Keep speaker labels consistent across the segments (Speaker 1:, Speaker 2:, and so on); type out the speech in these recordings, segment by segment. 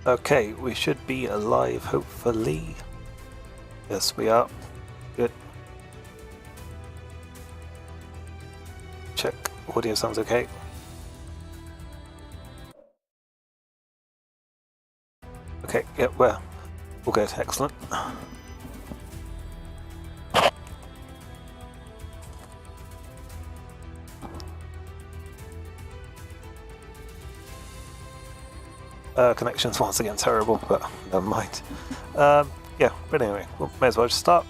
Speaker 1: Okay, we should be alive, hopefully. Yes, we are. Good. Check. Audio sounds okay. Okay, yep, we're all good. Excellent. Connections once again terrible, but never mind. Yeah, but anyway, we may as well just start.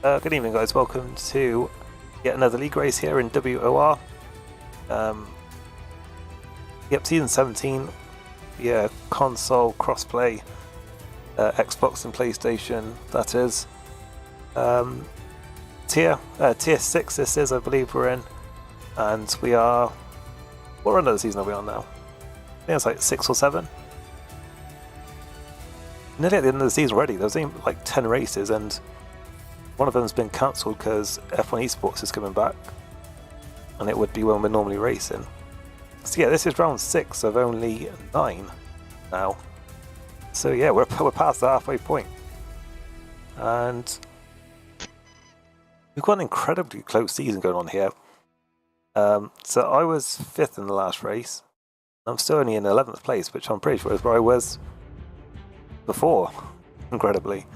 Speaker 1: Good evening, guys. Welcome to yet another league race here in WOR. Yep, season 17. Yeah, console crossplay, Xbox and PlayStation. That is tier 6. This is, I believe, we're in, and we are. What run of the season are we on now? I think it's like 6 or 7. Nearly at the end of the season already. There's only like 10 races, and one of them's been cancelled because F1 Esports is coming back, and it would be when we're normally racing. So yeah, this is round 6 of only 9 now. So yeah, we're past the halfway point, and we've got an incredibly close season going on here. So I was 5th in the last race. I'm still only in 11th place, which I'm pretty sure is where I was before, incredibly.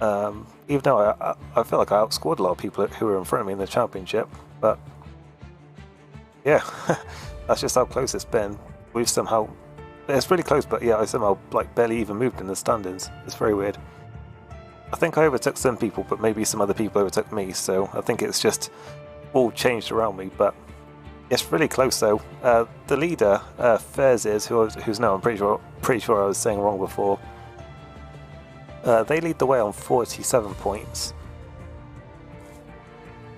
Speaker 1: Even though I feel like I outscored a lot of people who were in front of me in the championship, but yeah, that's just how close it's been. We've somehow, it's really close, but yeah, I somehow like barely even moved in the standings. It's very weird. I think I overtook some people, but maybe some other people overtook me, so I think it's just all changed around me, but it's really close though. The leader, Fairs is, who's now, I'm pretty sure I was saying wrong before. They lead the way on 47 points.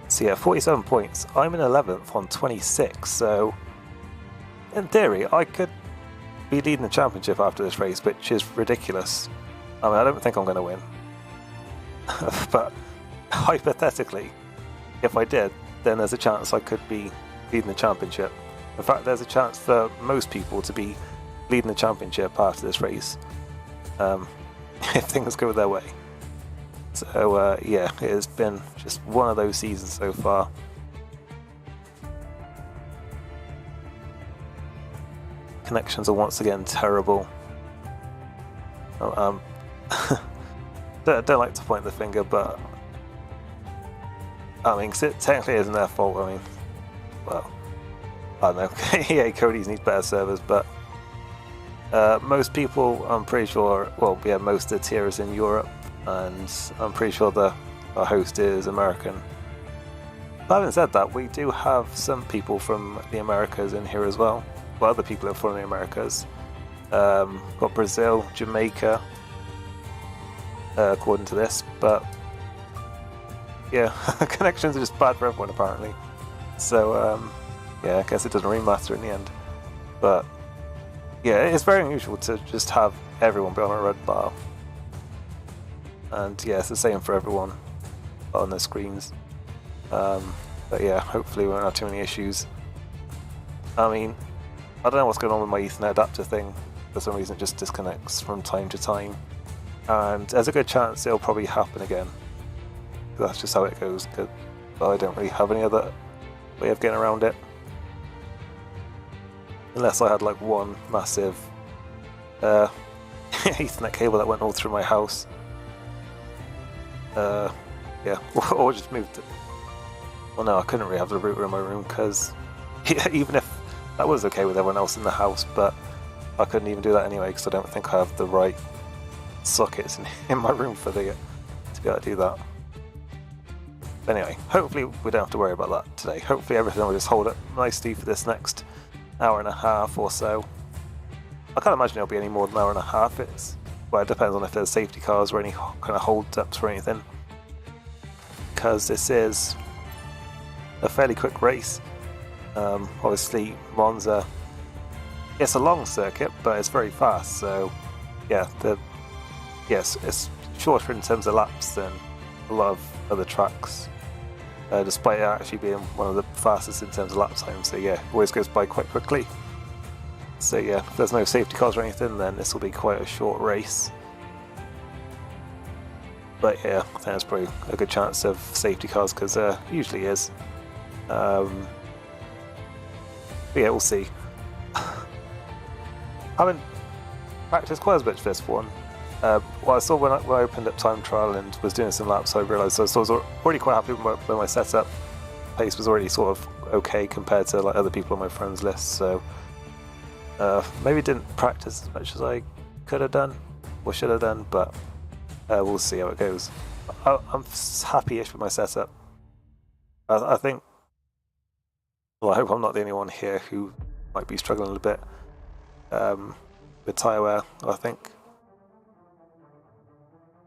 Speaker 1: So yeah, 47 points. I'm in 11th on 26, so in theory, I could be leading the championship after this race, which is ridiculous. I mean, I don't think I'm going to win. But hypothetically, if I did, then there's a chance I could be leading the championship. In fact, there's a chance for most people to be leading the championship after this race, if things go their way. So yeah, it has been just one of those seasons so far. Connections are once again terrible. Don't like to point the finger, but I mean, 'cause it technically isn't their fault. I mean, well, I don't know. Yeah, Cody's needs better servers, but most people, I'm pretty sure, well, yeah, most of the tier is in Europe, and I'm pretty sure our host is American. But having said that, we do have some people from the Americas in here as well. Well, other people are from the Americas. Got Brazil, Jamaica, according to this, but yeah, connections are just bad for everyone apparently. So yeah, I guess it doesn't really matter in the end. But yeah, it's very unusual to just have everyone be on a red bar. And yeah, it's the same for everyone on their screens. But yeah, hopefully we won't have too many issues. I mean, I don't know what's going on with my Ethernet adapter thing. For some reason it just disconnects from time to time. And there's a good chance it'll probably happen again. That's just how it goes, but I don't really have any other way of getting around it. Unless I had like one massive Ethernet cable that went all through my house. Yeah, or just moved it. Well, no, I couldn't really have the router in my room because even if that was okay with everyone else in the house, but I couldn't even do that anyway because I don't think I have the right sockets in my room for to be able to do that. But anyway, hopefully we don't have to worry about that today. Hopefully everything will just hold up nicely for this next hour and a half or so. I can't imagine it'll be any more than an hour and a half. Well, it depends on if there's safety cars or any kind of hold-ups or anything. Because this is a fairly quick race. Obviously, Monza, it's a long circuit, but it's very fast. So, yeah, yes, it's shorter in terms of laps than a lot of other tracks. Despite it actually being one of the fastest in terms of lap time. So yeah, it always goes by quite quickly. So yeah, if there's no safety cars or anything, then this will be quite a short race. But yeah, I think there's probably a good chance of safety cars because there usually is. But yeah, we'll see. I haven't practiced quite as much for this one. Well, I saw when I opened up time trial and was doing some laps, I realised I was already quite happy with my setup. Pace was already sort of okay compared to like other people on my friends list, so maybe didn't practice as much as I could have done or should have done, but we'll see how it goes. I'm happy-ish with my setup. I think. Well, I hope I'm not the only one here who might be struggling a little bit with tyre wear. I think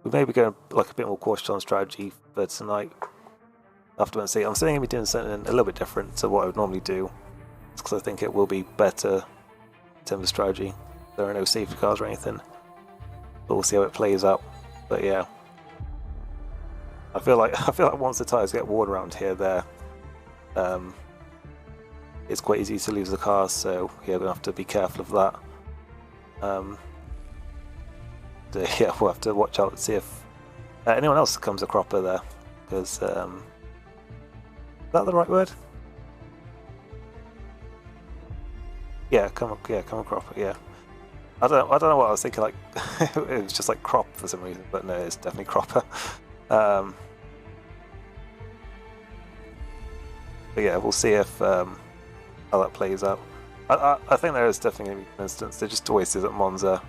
Speaker 1: we may be going like a bit more cautious on strategy for tonight. After I see, I'm saying we're doing something a little bit different to what I would normally do, because I think it will be better in terms of strategy. There are no safety cars or anything, but we'll see how it plays out. But yeah, I feel like once the tyres get worn around here, it's quite easy to lose the car. So yeah, we're gonna have to be careful of that. So yeah, we'll have to watch out and see if anyone else comes a cropper there, because is that the right word? Yeah, come a cropper. Yeah, I don't know what I was thinking. Like it was just like crop for some reason, but no, it's definitely cropper. But yeah, we'll see if how that plays out. I think there is definitely going to be an instance. There just always is at Monza.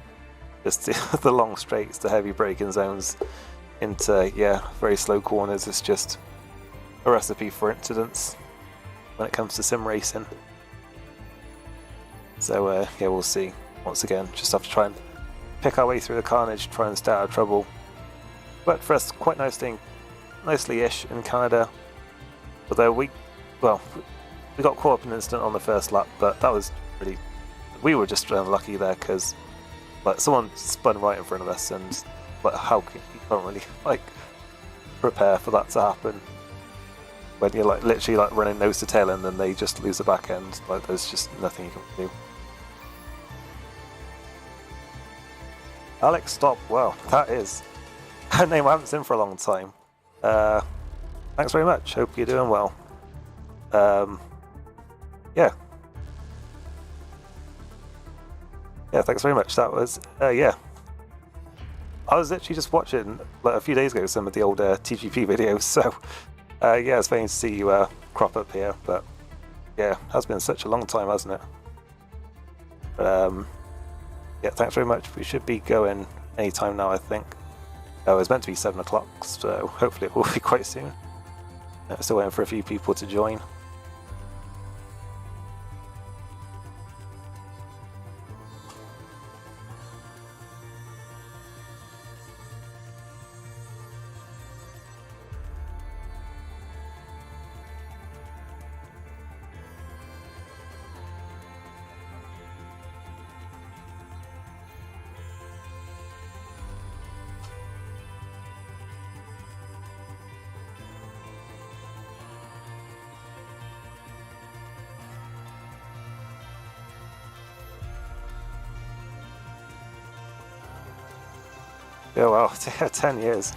Speaker 1: Just the long straights, the heavy braking zones into very slow corners. It's just a recipe for incidents when it comes to sim racing. So yeah, we'll see. Once again, just have to try and pick our way through the carnage, try and stay out of trouble. But for us, quite nicely-ish in Canada. Although we got caught up in an incident on the first lap, but that was really, we were just unlucky there because like someone spun right in front of us, and like how can you can't really like prepare for that to happen when you're like literally like running nose to tail and then they just lose the back end. Like there's just nothing you can do. Alex Stop, wow, that is a name I haven't seen for a long time. Thanks very much, hope you're doing well. Yeah, thanks very much. That was I was actually just watching like a few days ago some of the old TGP videos, so yeah, it's funny to see you crop up here, but yeah, it has been such a long time, hasn't it? Yeah, thanks very much. We should be going anytime now, I think. Oh, it's meant to be 7 o'clock, so hopefully it will be quite soon. Still waiting for a few people to join. Oh wow, 10 years.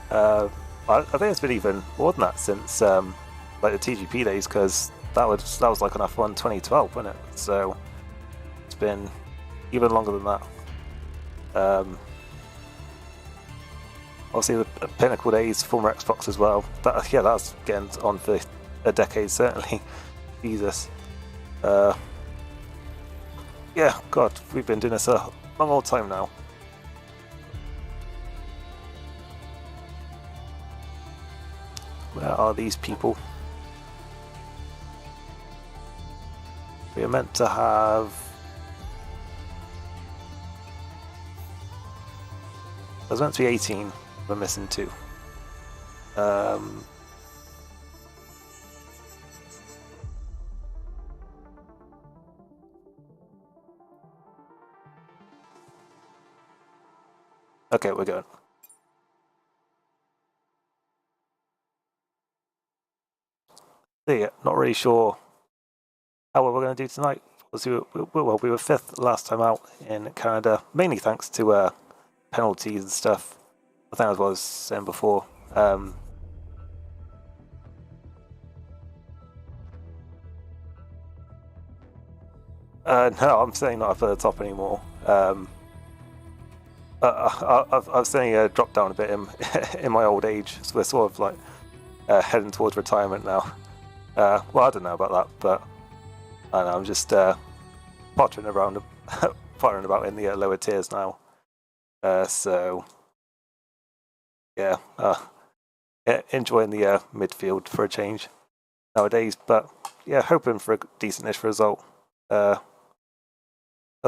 Speaker 1: I think it's been even more than that since like the TGP days, because that was like on F1 2012, wasn't it? So it's been even longer than that. Obviously the Pinnacle days, former Xbox as well. That's getting on for a decade certainly. Jesus. Yeah, God, we've been doing this a long old time now. Where are these people? We are meant to have... There's meant to be 18. We're missing 2. Okay, we're going. So yeah, not really sure how well we're going to do tonight. well, we were 5th last time out in Canada, mainly thanks to penalties and stuff. I think that's what I was saying before. No, I'm saying not up at the top anymore. I've saying dropped down a bit in my old age, so we're sort of like heading towards retirement now. Well, I don't know about that, but I don't know, I'm just pottering around, pottering about in the lower tiers now. So yeah, enjoying the midfield for a change nowadays. But yeah, hoping for a decentish result. As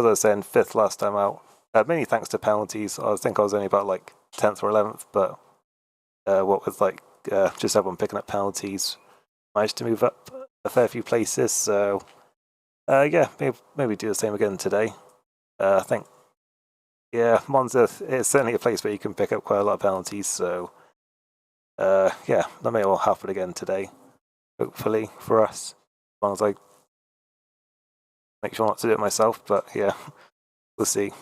Speaker 1: I was saying, 5th last time out. Mainly thanks to penalties. I think I was only about like 10th or 11th, but what with like just everyone picking up penalties, managed to move up a fair few places. So yeah, maybe do the same again today. I think, yeah, Monza is certainly a place where you can pick up quite a lot of penalties. So yeah, that may all happen again today, hopefully for us, as long as I make sure not to do it myself. But yeah, we'll see.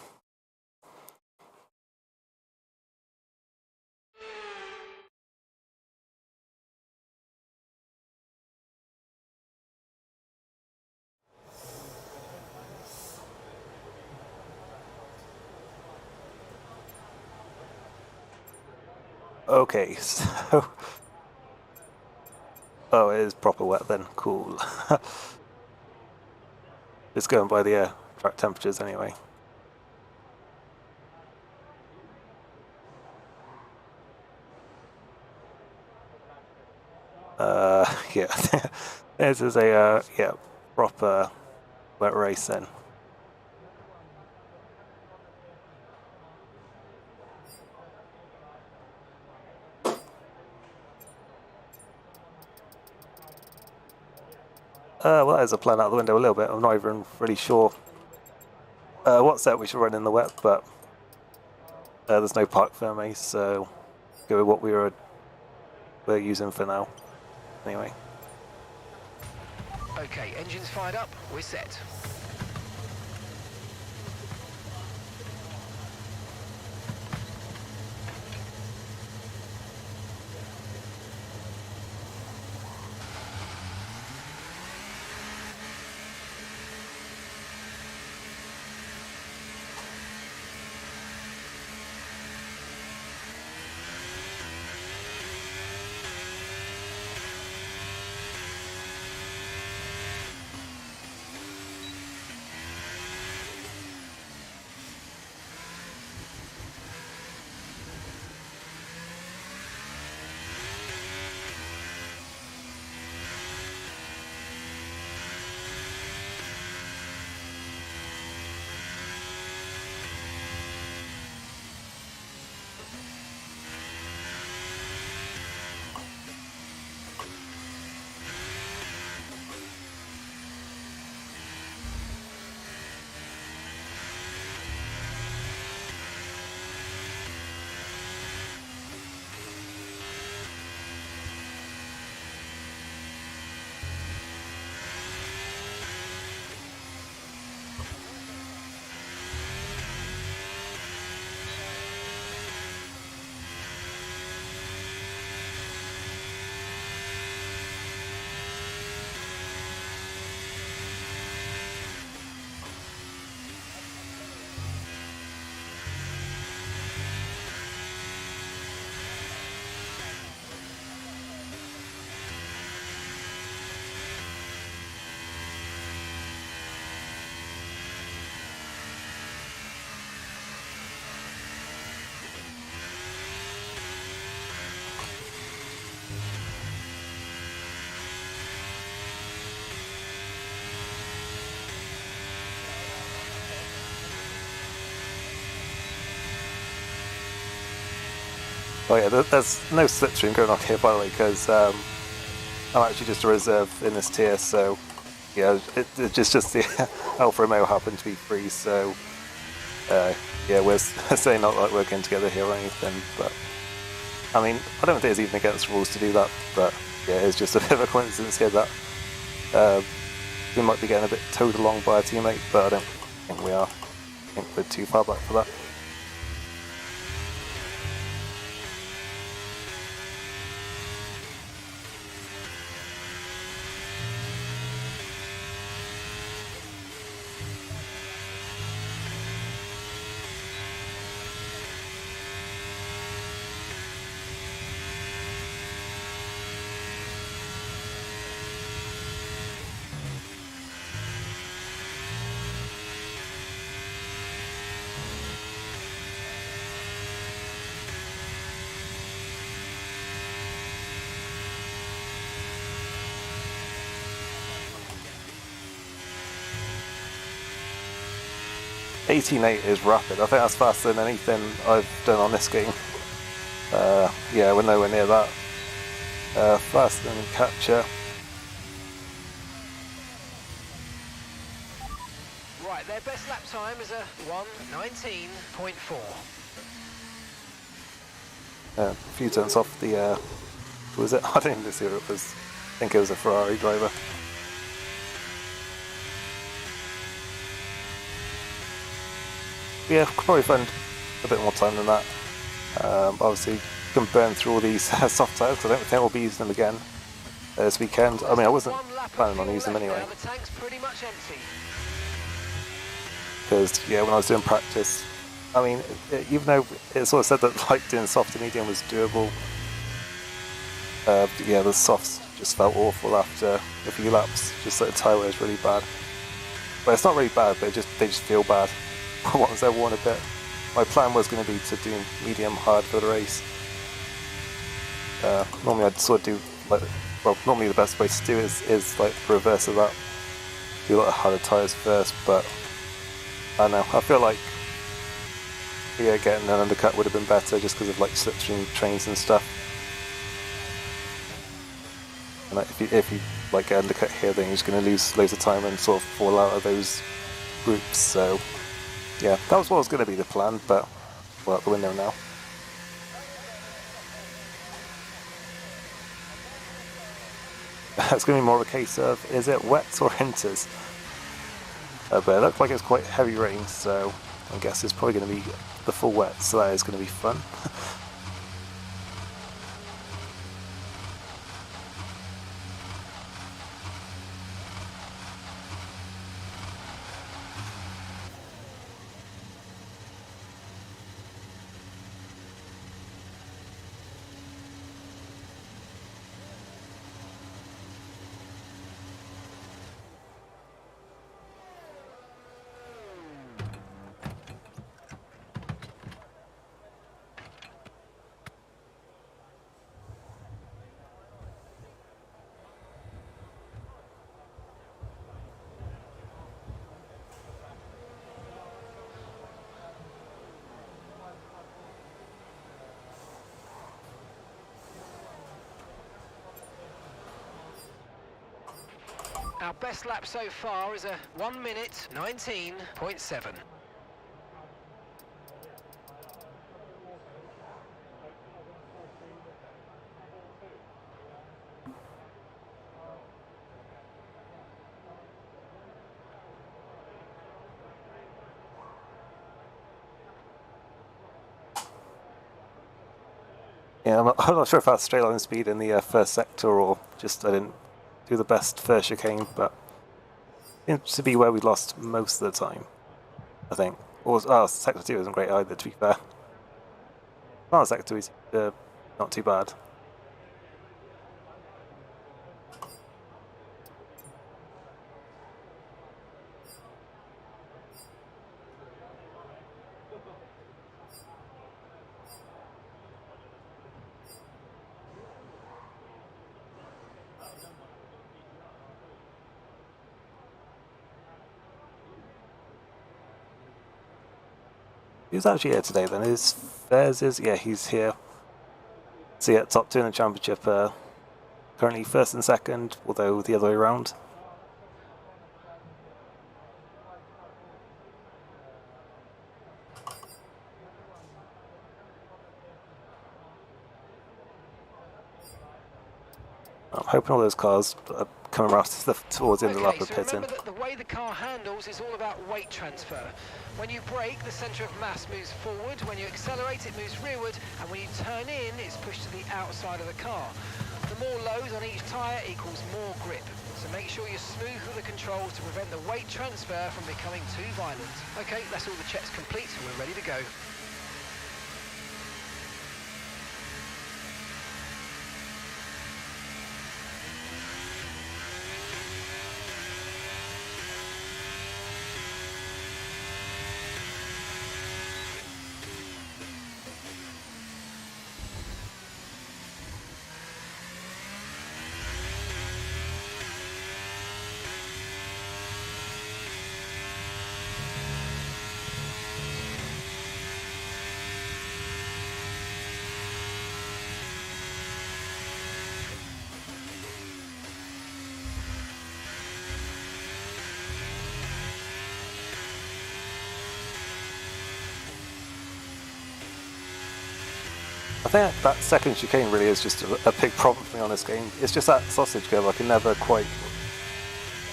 Speaker 1: Okay, so oh, it is proper wet then. Cool. Just going by the track temperatures anyway. Yeah, this is a yeah, proper wet race then. Well, there's a plan out the window a little bit. I'm not even really sure what set we should run in the wet, but there's no park ferme, so go with what we're using for now. Anyway.
Speaker 2: Okay, engines fired up, we're set.
Speaker 1: Oh yeah, there's no slipstream going on here, by the way, because I'm actually just a reserve in this tier, so yeah, it's just the Alfa Romeo happened to be free, so yeah, we're saying not like working together here or anything, but I mean, I don't think it's even against rules to do that, but yeah, it's just a bit of a coincidence here that we might be getting a bit towed along by a teammate, but I don't think we are. I think we're too far back for that. .18.8 is rapid. I think that's faster than anything I've done on this game. Yeah, we're nowhere near that. Faster than capture.
Speaker 2: Right, their best lap time is a 1:19.4.
Speaker 1: A few turns off the, who was it? I didn't even see who it was. I think it was a Ferrari driver. Yeah, could probably spend a bit more time than that. Obviously, you can burn through all these soft tyres, because I don't think we'll be using them again this weekend. I mean, I wasn't planning on using them anyway.
Speaker 2: The tank's pretty much empty.
Speaker 1: Because, yeah, when I was doing practice, I mean, even though it sort of said that like doing soft to medium was doable, yeah, the softs just felt awful after a few laps. Just like the tyre wear is really bad. But it's not really bad, but they just feel bad once they're worn a bit. My plan was going to be to do medium hard for the race. Normally I'd sort of do like, well, normally the best way to do is like the reverse of that. Do a lot of harder tyres first, but I don't know. I feel like, yeah, getting an undercut would have been better just because of like slipstream trains and stuff. And like, if you like get undercut here, then you're just going to lose loads of time and sort of fall out of those groups. So yeah, that was what was going to be the plan, but we're out the window now. It's going to be more of a case of, is it wets or enters? But it looked like it was quite heavy rain, so I guess it's probably going to be the full wet, so that is going to be fun.
Speaker 2: Our best lap so far is a 1:19.7.
Speaker 1: Yeah, I'm not sure if that's straight line speed in the first sector or just I didn't do the best first chicane, but it seems to be where we lost most of the time, I think. Or, sector 2 isn't great either, to be fair. Oh, sector 2 is not too bad. Who's actually here today then? Is Fairs is? Yeah, he's here. So yeah, top 2 in the championship. Currently first and second, although the other way around. I'm hoping all those cars are coming around towards the end of the lap
Speaker 2: Okay,
Speaker 1: of
Speaker 2: so
Speaker 1: pitting.
Speaker 2: remember that the way the car handles is all about weight transfer. When you brake, the centre of mass moves forward. When you accelerate, it moves rearward. And when you turn in, it's pushed to the outside of the car. The more loads on each tyre equals more grip. So make sure you're smooth with the controls to prevent the weight transfer from becoming too violent. Okay, that's all the checks complete. We're ready to go.
Speaker 1: I think that second chicane really is just a big problem for me on this game. It's just that sausage curve. I can never quite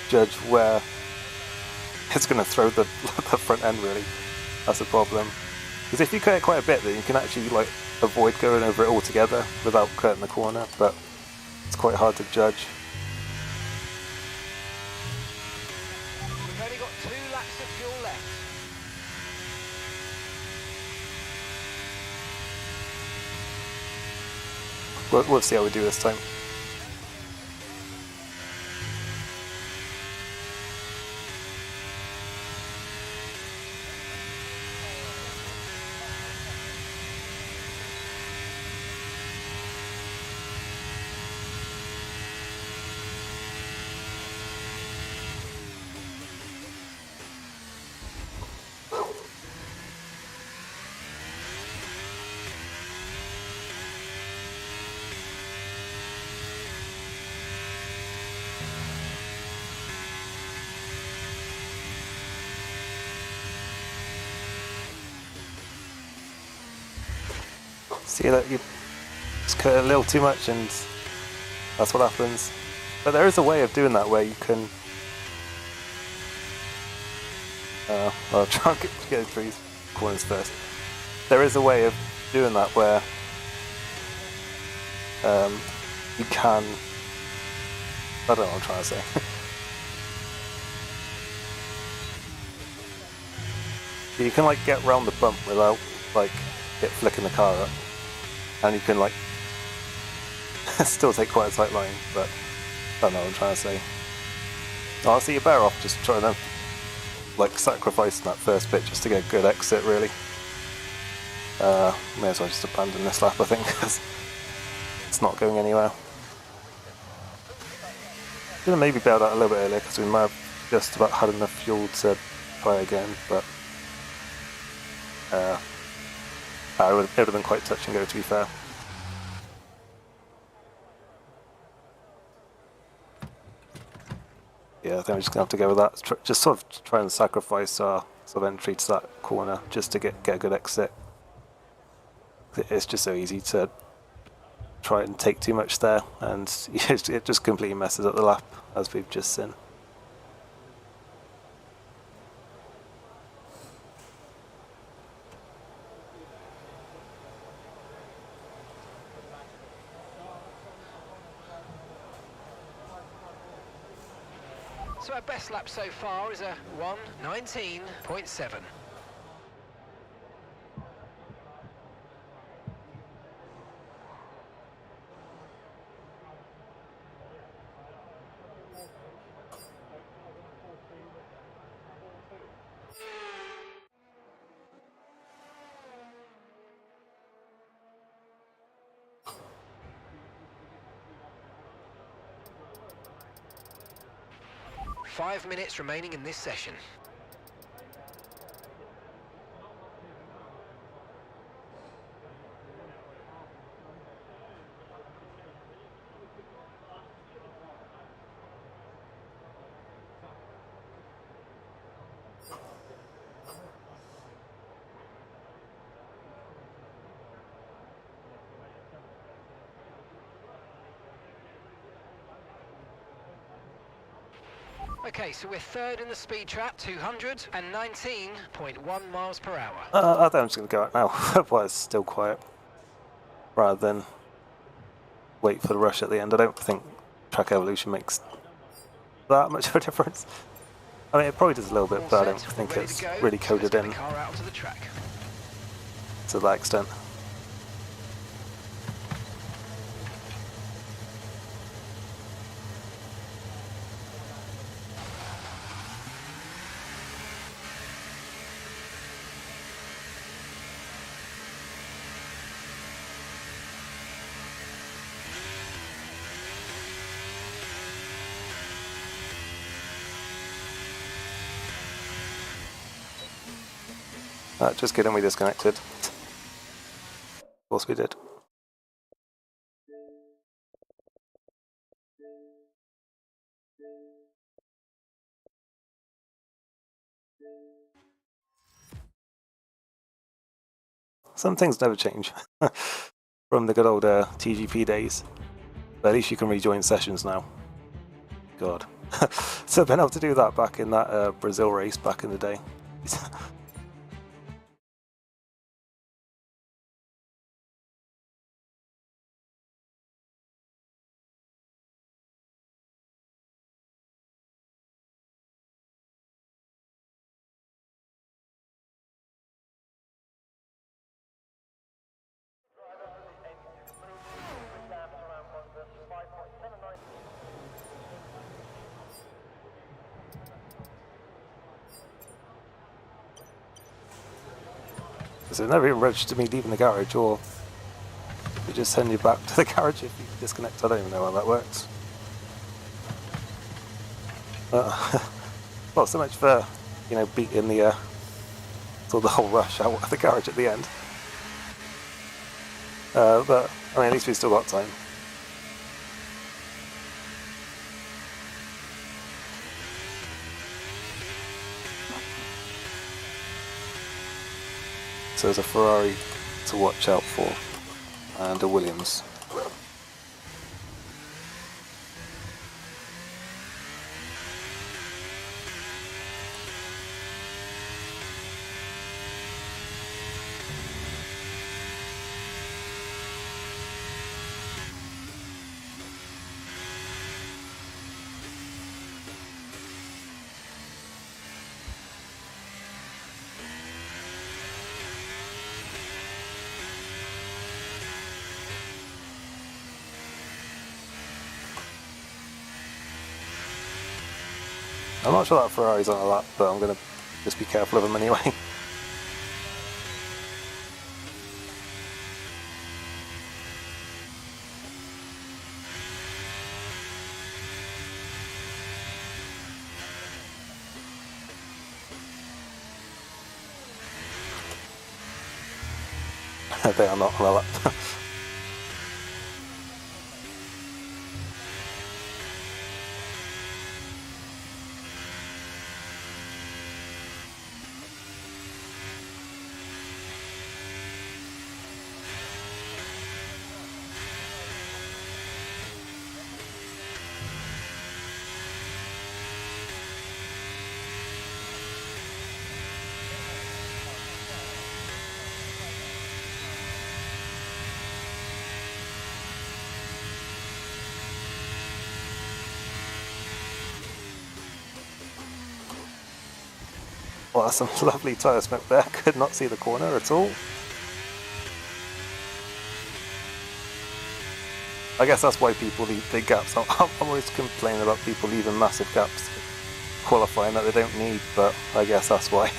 Speaker 1: judge where it's going to throw the front end, really. That's a problem. Because if you cut it quite a bit, then you can actually like avoid going over it altogether without cutting the corner, but it's quite hard to judge.
Speaker 2: We've only got 2 laps of fuel left.
Speaker 1: We'll see how we do this time. See that you just cut it a little too much and that's what happens. But there is a way of doing that where you can I'll try and get through these corners first. There is a way of doing that where you can, I don't know what I'm trying to say. You can like get round the bump without like it flicking the car up, and you can like still take quite a tight line, but I don't know what I'm trying to say. Honestly, you're better off just trying to like sacrificing that first bit just to get a good exit, really. May as well just abandon this lap, I think, because it's not going anywhere. Gonna maybe bail out a little bit earlier because we might have just about had enough fuel to try again, but it would have been quite touch and go, to be fair. Yeah, I think we're just gonna have to go with that. Just sort of try and sacrifice our sort of entry to that corner just to get a good exit. It's just so easy to try and take too much there, and it just completely messes up the lap, as we've just seen.
Speaker 2: So our best lap so far is a 1:19.7. Five minutes remaining in this session. Okay, so we're third in the speed trap, 219.1 miles per hour.
Speaker 1: I think I'm just going to go out now while it's still quiet, rather than wait for the rush at the end. I don't think track evolution makes that much of a difference. I mean, it probably does a little bit, but I don't think it's really coded in to that extent. Just kidding, we disconnected. Of course we did. Some things never change from the good old TGP days. But at least you can rejoin sessions now. God. So being able to do that back in that Brazil race back in the day. So it never even registered me leaving the garage, or we just send you back to the garage if you disconnect. I don't even know how that works. Well, so much for, you know, beating the sort of the whole rush out of the garage at the end. But I mean, at least we've still got time. So there's a Ferrari to watch out for, and a Williams. I'm not sure that Ferrari's on a lap, but I'm going to just be careful of them anyway. They are not on a lap. Well, that's some lovely tyre smoke there. Could not see the corner at all. I guess that's why people leave big gaps. I'm always complaining about people leaving massive gaps qualifying that they don't need, but I guess that's why.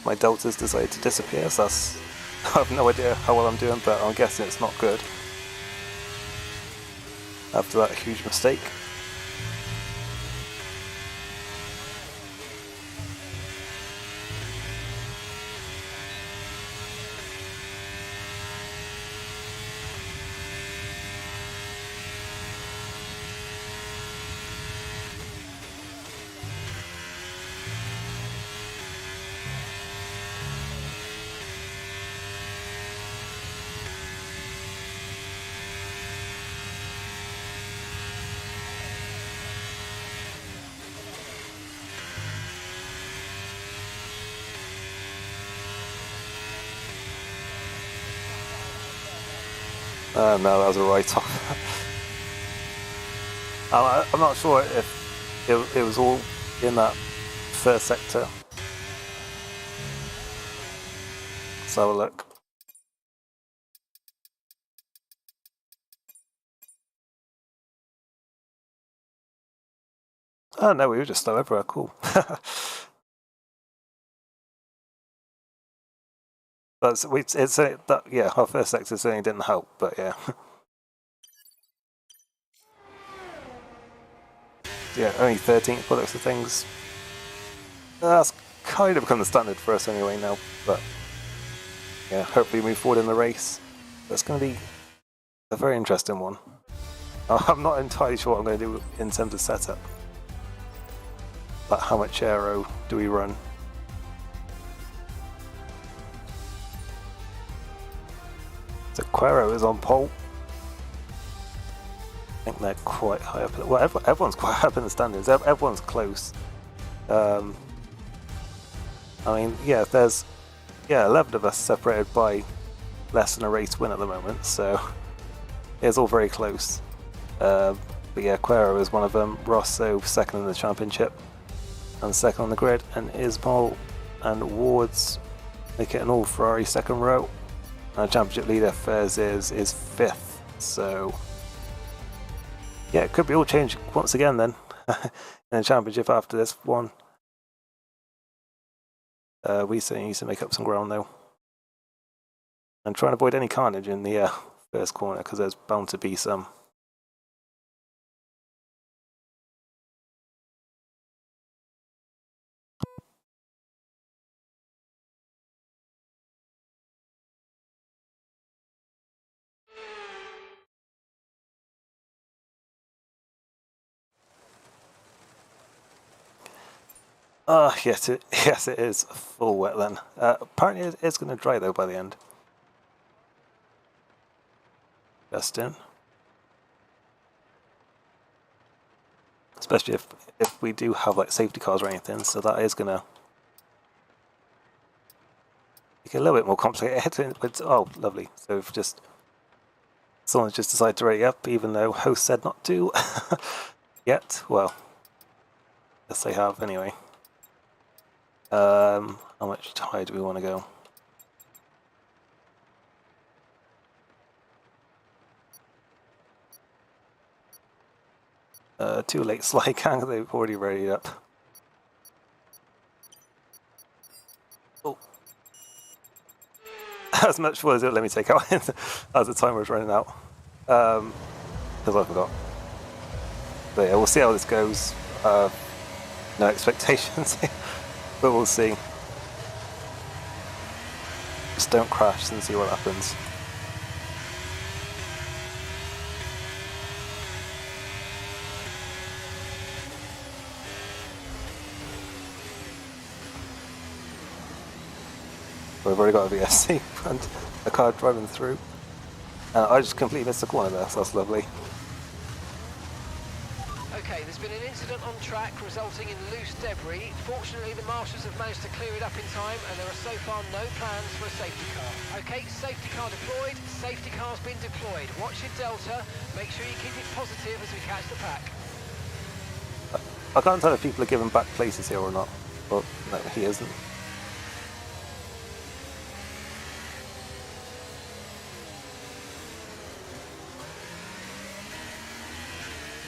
Speaker 1: My deltas decided to disappear, so that's, I have no idea how well I'm doing, but I'm guessing it's not good after that huge mistake. No, that was a write-off. I'm not sure if it was all in that first sector. Let's have a look. Oh no, we were just slow everywhere. Cool. But yeah, our first sector certainly didn't help, but yeah. Yeah, only 13 products of things. That's kind of become the standard for us anyway now, but yeah, hopefully move forward in the race. That's going to be a very interesting one. I'm not entirely sure what I'm going to do in terms of setup. Like how much aero do we run? So Quero is on pole. I think they're quite high up. Well, everyone's quite high up in the standings. Everyone's close. I mean, yeah, there's 11 of us separated by less than a race win at the moment, so it's all very close. But yeah, Quero is one of them. Rosso second in the championship and second on the grid, and Ismail and Ward's make it an all Ferrari second row. And championship leader Fez is fifth, so yeah, it could be all changed once again then in the championship after this one. We certainly need to make up some ground though, and try and avoid any carnage in the first corner because there's bound to be some. Yes, it is full wet then. Apparently it's going to dry though by the end. Just in. Especially if we do have like safety cars or anything, so that is going to make it a little bit more complicated. But, oh, lovely. So if someone's just decided to ready up, even though host said not to yet. Well, yes, they have anyway. How much higher do we want to go? Too late, Sly Gang. They've already readied up. Oh. As much as it let me take out as the timer was running out. Because I forgot. But yeah, we'll see how this goes. No expectations. But we'll see. Just don't crash and see what happens. We've already got a VSC and a car driving through. I just completely missed the corner there, so that's lovely.
Speaker 2: Okay, there's been an incident on track resulting in loose debris. Fortunately, the marshals have managed to clear it up in time, and there are so far no plans for a safety car. Okay, safety car deployed. Safety car's been deployed. Watch your delta. Make sure you keep it positive as we catch the pack.
Speaker 1: I can't tell if people are giving back places here or not. But no, he isn't.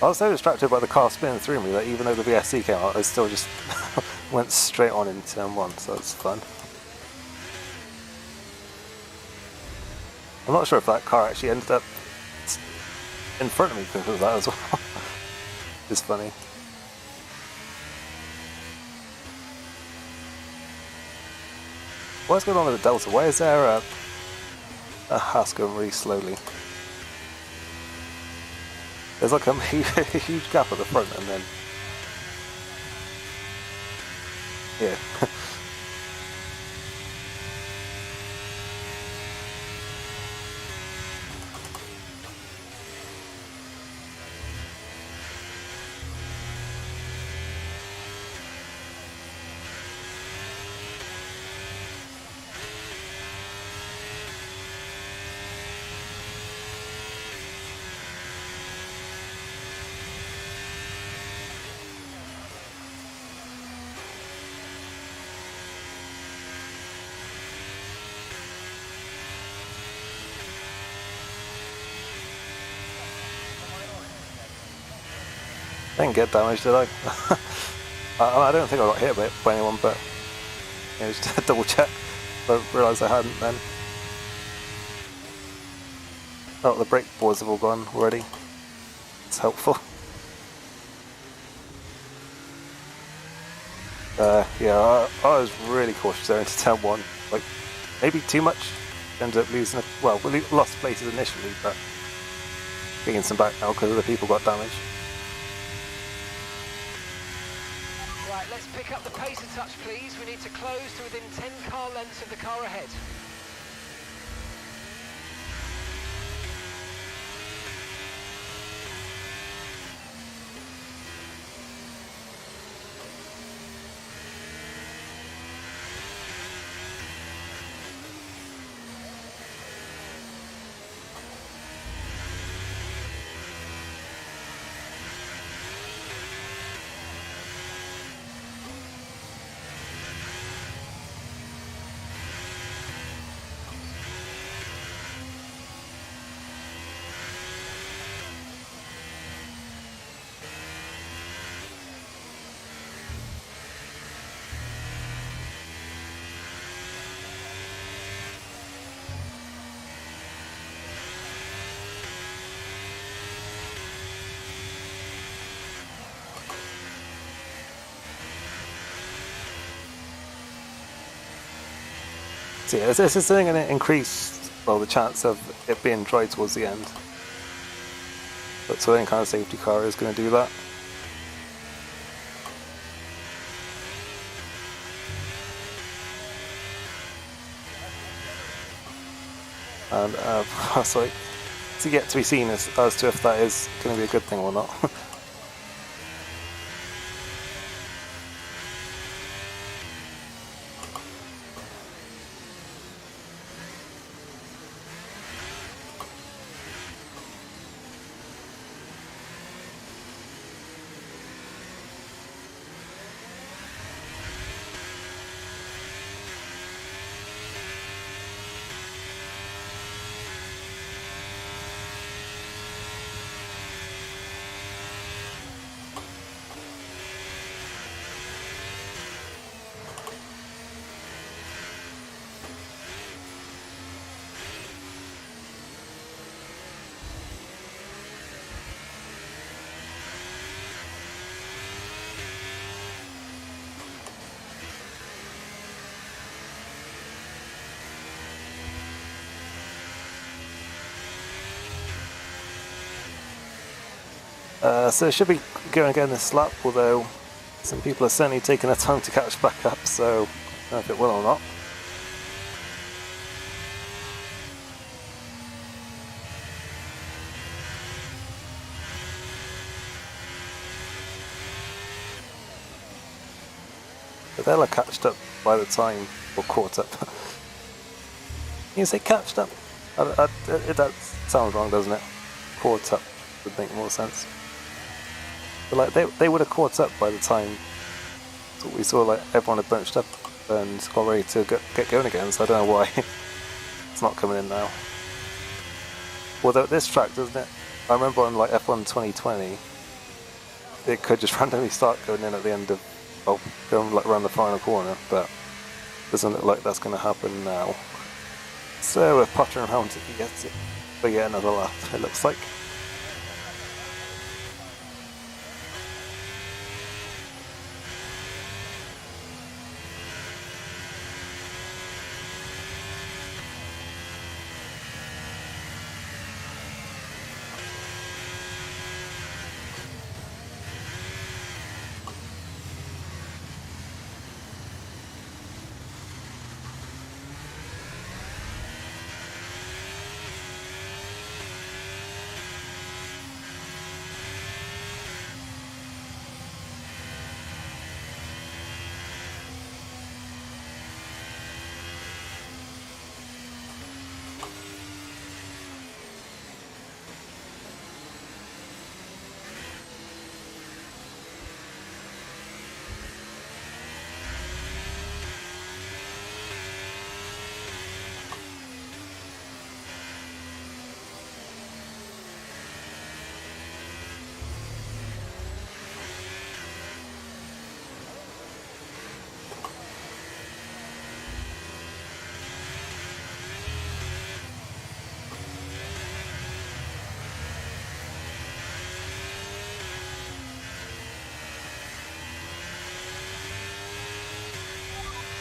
Speaker 1: I was so distracted by the car spinning through me that even though the VSC came out, I still just went straight on in turn one, so it's fun. I'm not sure if that car actually ended up in front of me because of that as well. It's funny. What's going on with the Delta? Why is there a Haas going really slowly? There's like a huge gap at the front and then... Yeah. didn't get damaged, did I? I don't think I got hit by anyone, but just to double check. I realised I hadn't then. Oh, the brake boards have all gone already. It's helpful. Yeah, I was really cautious there into turn 1. Like, maybe too much. Ended up losing, well, we lost places initially, but getting some back now because other people got damaged.
Speaker 2: Right, let's pick up the pace a touch, please. We need to close to within 10 car lengths of the car ahead.
Speaker 1: So yeah, this is going to increase, well, the chance of it being dry towards the end. But so any kind of safety car is going to do that. And so it's yet to be seen as to if that is going to be a good thing or not. So it should be going again this lap, although some people are certainly taking their time to catch back up, so I don't know if it will or not. But they'll have catched up by the time, or caught up. You say catched up? That sounds wrong, doesn't it? Caught up would make more sense. But like they would have caught up by the time we saw like everyone had bunched up and got ready to get going again, so I don't know why it's not coming in now. Although this track, doesn't it? I remember on like F1 2020, it could just randomly start going in at the end of, well, going like around the final corner, but doesn't look like that's going to happen now. So we're pottering around if he gets it. But yeah, another lap, it looks like.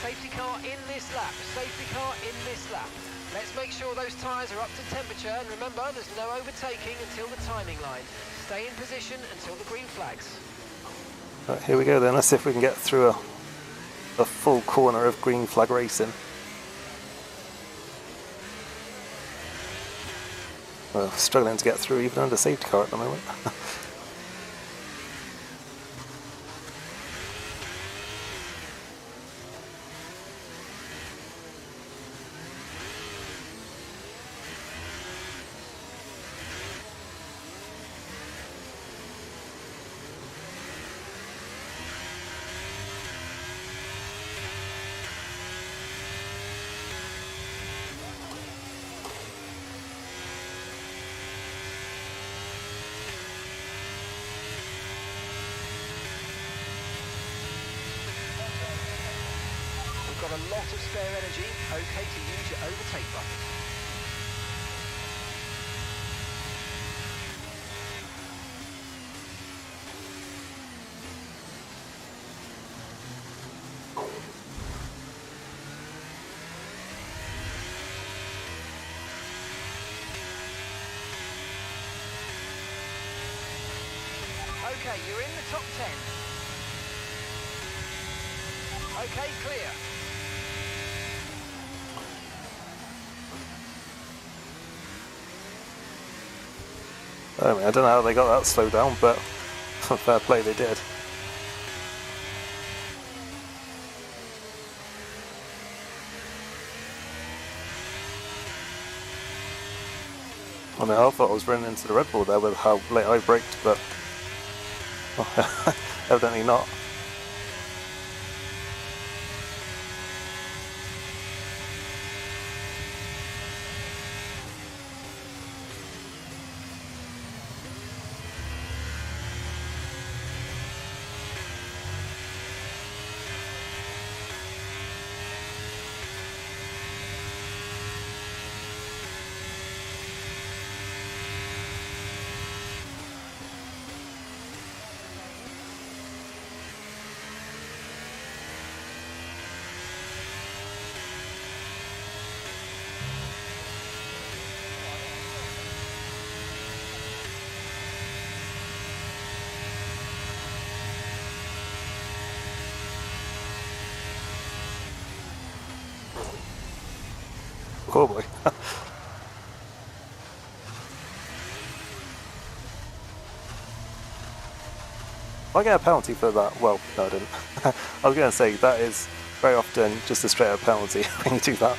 Speaker 2: Safety car in this lap. Safety car in this lap. Let's make sure those tyres are up to temperature, and remember, there's no overtaking until the timing line. Stay in position until the green flags.
Speaker 1: Right, here we go then. Let's see if we can get through a full corner of green flag racing. We're struggling to get through even under safety car at the moment.
Speaker 2: Got a lot of spare energy, okay to use your overtake button. Okay, you're in the top 10. Okay, clear.
Speaker 1: I mean, I don't know how they got that slowed down, but fair play, they did. I mean, I thought I was running into the Red Bull there with how late I braked, but evidently not. Oh boy. I get a penalty for that. Well, no, I didn't. I was going to say that is very often just a straight up penalty when you do that.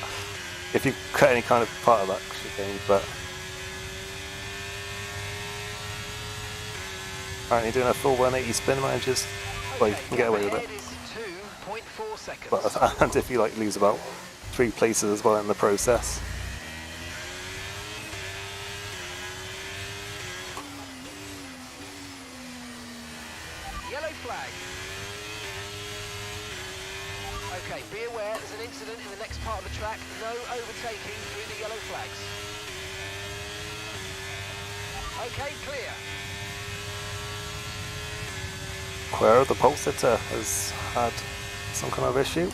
Speaker 1: If you cut any kind of part of that chicane, but apparently doing a full 180 spin manages, well, you can get away with it.
Speaker 2: 2.4 seconds.
Speaker 1: But and if you like lose about 3 places as well in the process.
Speaker 2: Yellow flag. Okay, be aware there's an incident in the next part of the track. No overtaking through the yellow flags. Okay, clear.
Speaker 1: Where the pulsator has had some kind of issue.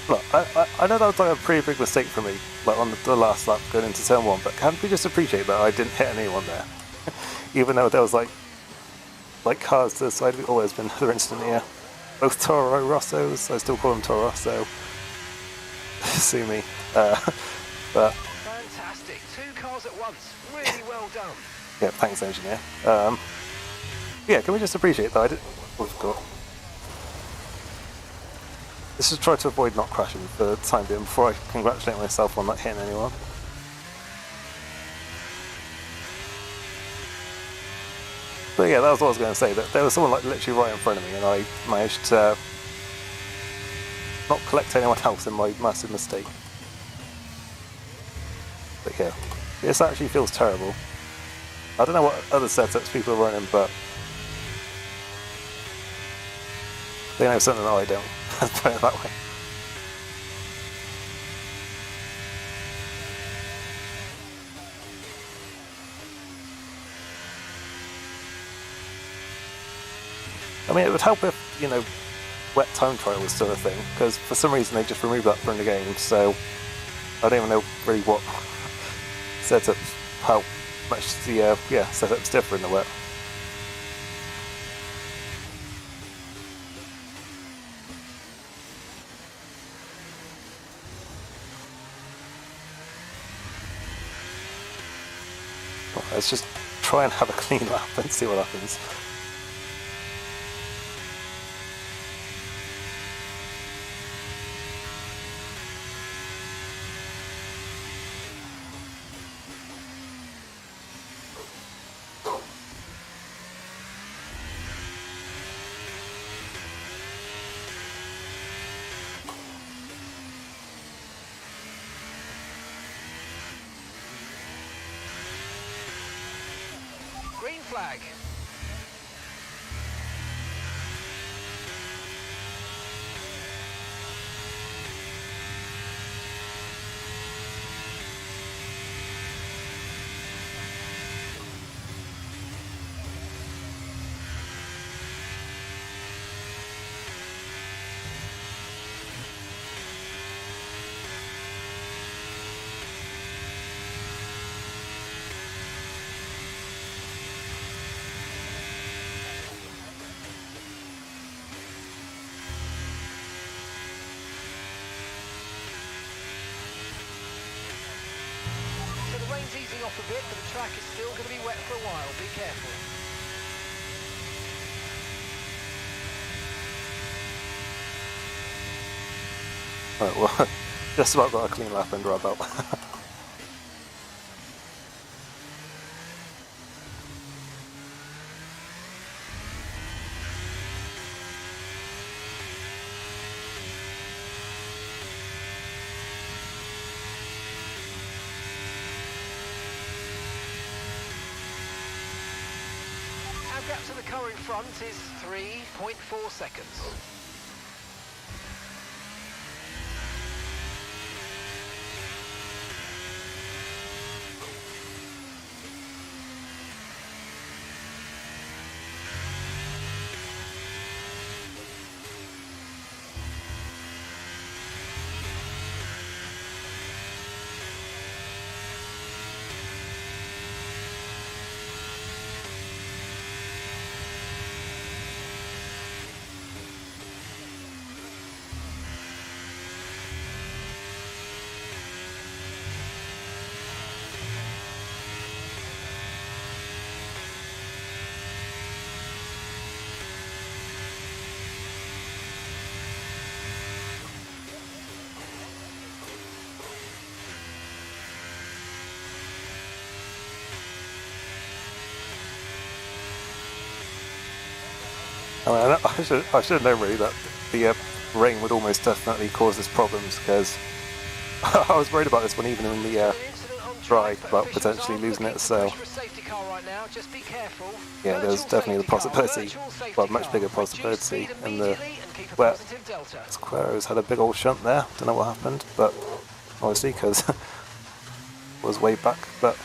Speaker 1: Look, I know that was like a pretty big mistake for me, like on the last lap going into turn 1, but can't we just appreciate that I didn't hit anyone there? Even though there was like cars to the side of it. Oh, there's been another incident here. Both Toro Rossos, I still call them Toro Rosso. Sue me. But
Speaker 2: Fantastic. 2 cars at once. once. Really well done.
Speaker 1: Yeah, thanks, engineer. Yeah, can we just appreciate that? We've got. Let's just try to avoid not crashing for the time being before I congratulate myself on not hitting anyone. But yeah, that was what I was going to say. That there was someone like literally right in front of me, and I managed to not collect anyone else in my massive mistake. But yeah, this actually feels terrible. I don't know what other setups people are running, but they know something that I don't. Let's put it that way. I mean, it would help if, you know, wet time trial was still a thing, because for some reason they just removed that from the game, so I don't even know really what setups, how much the setups differ in the wet. Well, let's just try and have a clean lap and see what happens.
Speaker 2: Green flag. So the rain's easing off a bit, but the track is still going to be wet for a while. Be careful.
Speaker 1: Right, well, just about got a clean lap under our belt.
Speaker 2: Our gap to the car in front is 3.4 seconds.
Speaker 1: I mean, I should have known really that the rain would almost definitely cause us problems, because I was worried about this one even in the dry, about potentially losing it, so yeah, there's definitely the possibility, well, much bigger possibility in the wet. Squaro's had a big old shunt there, don't know what happened, but obviously because was way back, but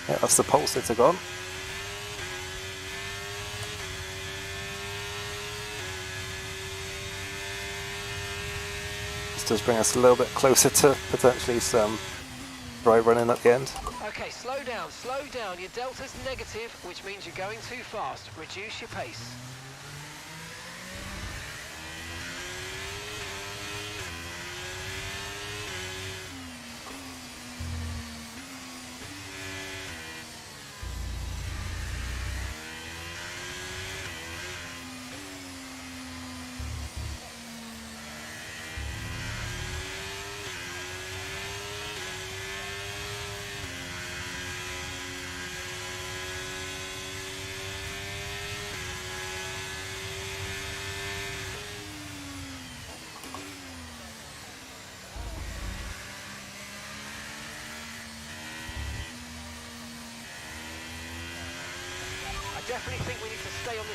Speaker 1: yeah, that's the pulsator gone. Does bring us a little bit closer to potentially some dry running at the end.
Speaker 2: Okay, slow down, slow down. Your delta's negative, which means you're going too fast. Reduce your pace.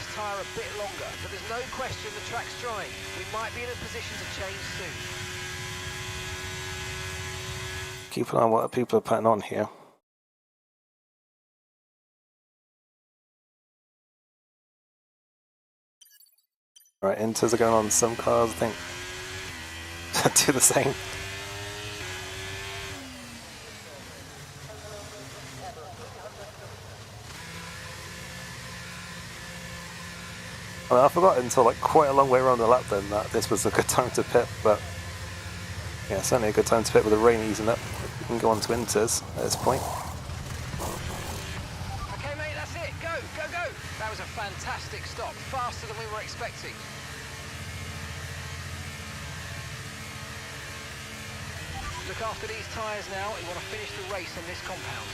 Speaker 2: this tyre a bit longer, but there's no question the track's drying. We might be in a position to change soon.
Speaker 1: Keep an eye on what people are putting on here. Right, inters are going on some cars, I think. Do the same. I mean, I forgot until like quite a long way around the lap then that this was a good time to pit, but yeah, certainly a good time to pit with the rain easing up. We can go on to inters at this point.
Speaker 2: Okay, mate, that's it. Go, go, go. That was a fantastic stop, faster than we were expecting. Look after these tyres now. You want to finish the race on this compound.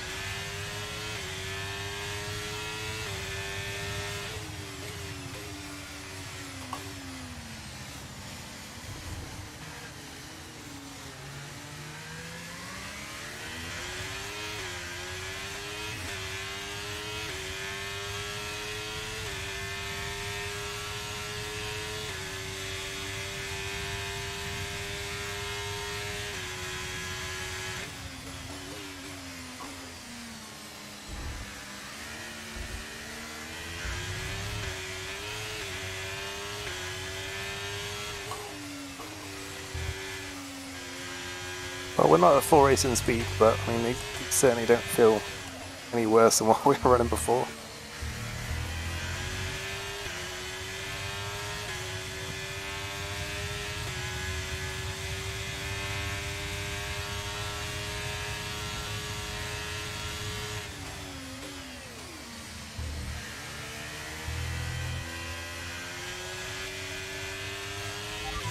Speaker 1: Well, we're not at full racing speed, but I mean, they certainly don't feel any worse than what we were running before.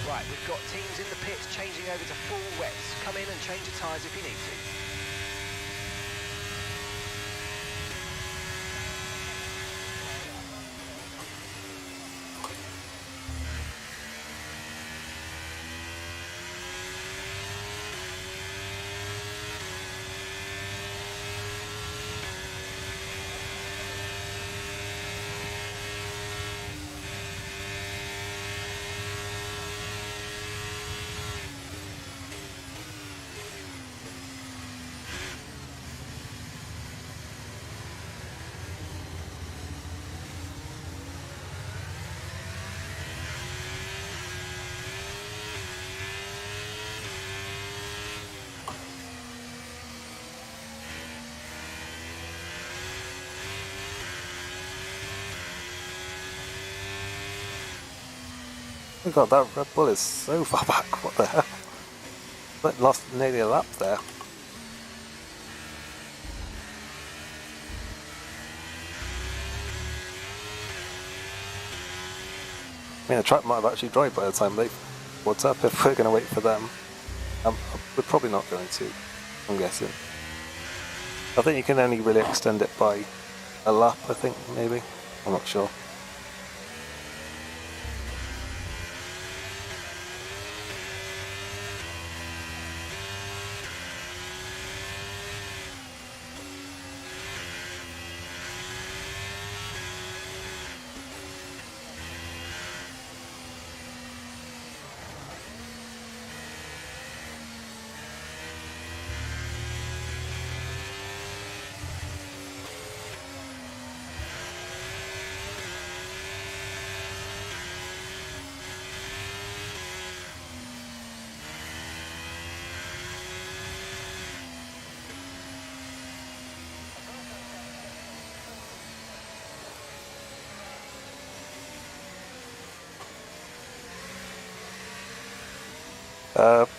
Speaker 2: Right, we've got teams in the pits changing over to full wets. Come in and change your tyres if you need to.
Speaker 1: Oh god, that Red Bull is so far back, what the hell? But lost nearly a lap there. I mean, the track might have actually dried by the time they what's up if we're going to wait for them. We're probably not going to, I'm guessing. I think you can only really extend it by a lap, I think, maybe. I'm not sure.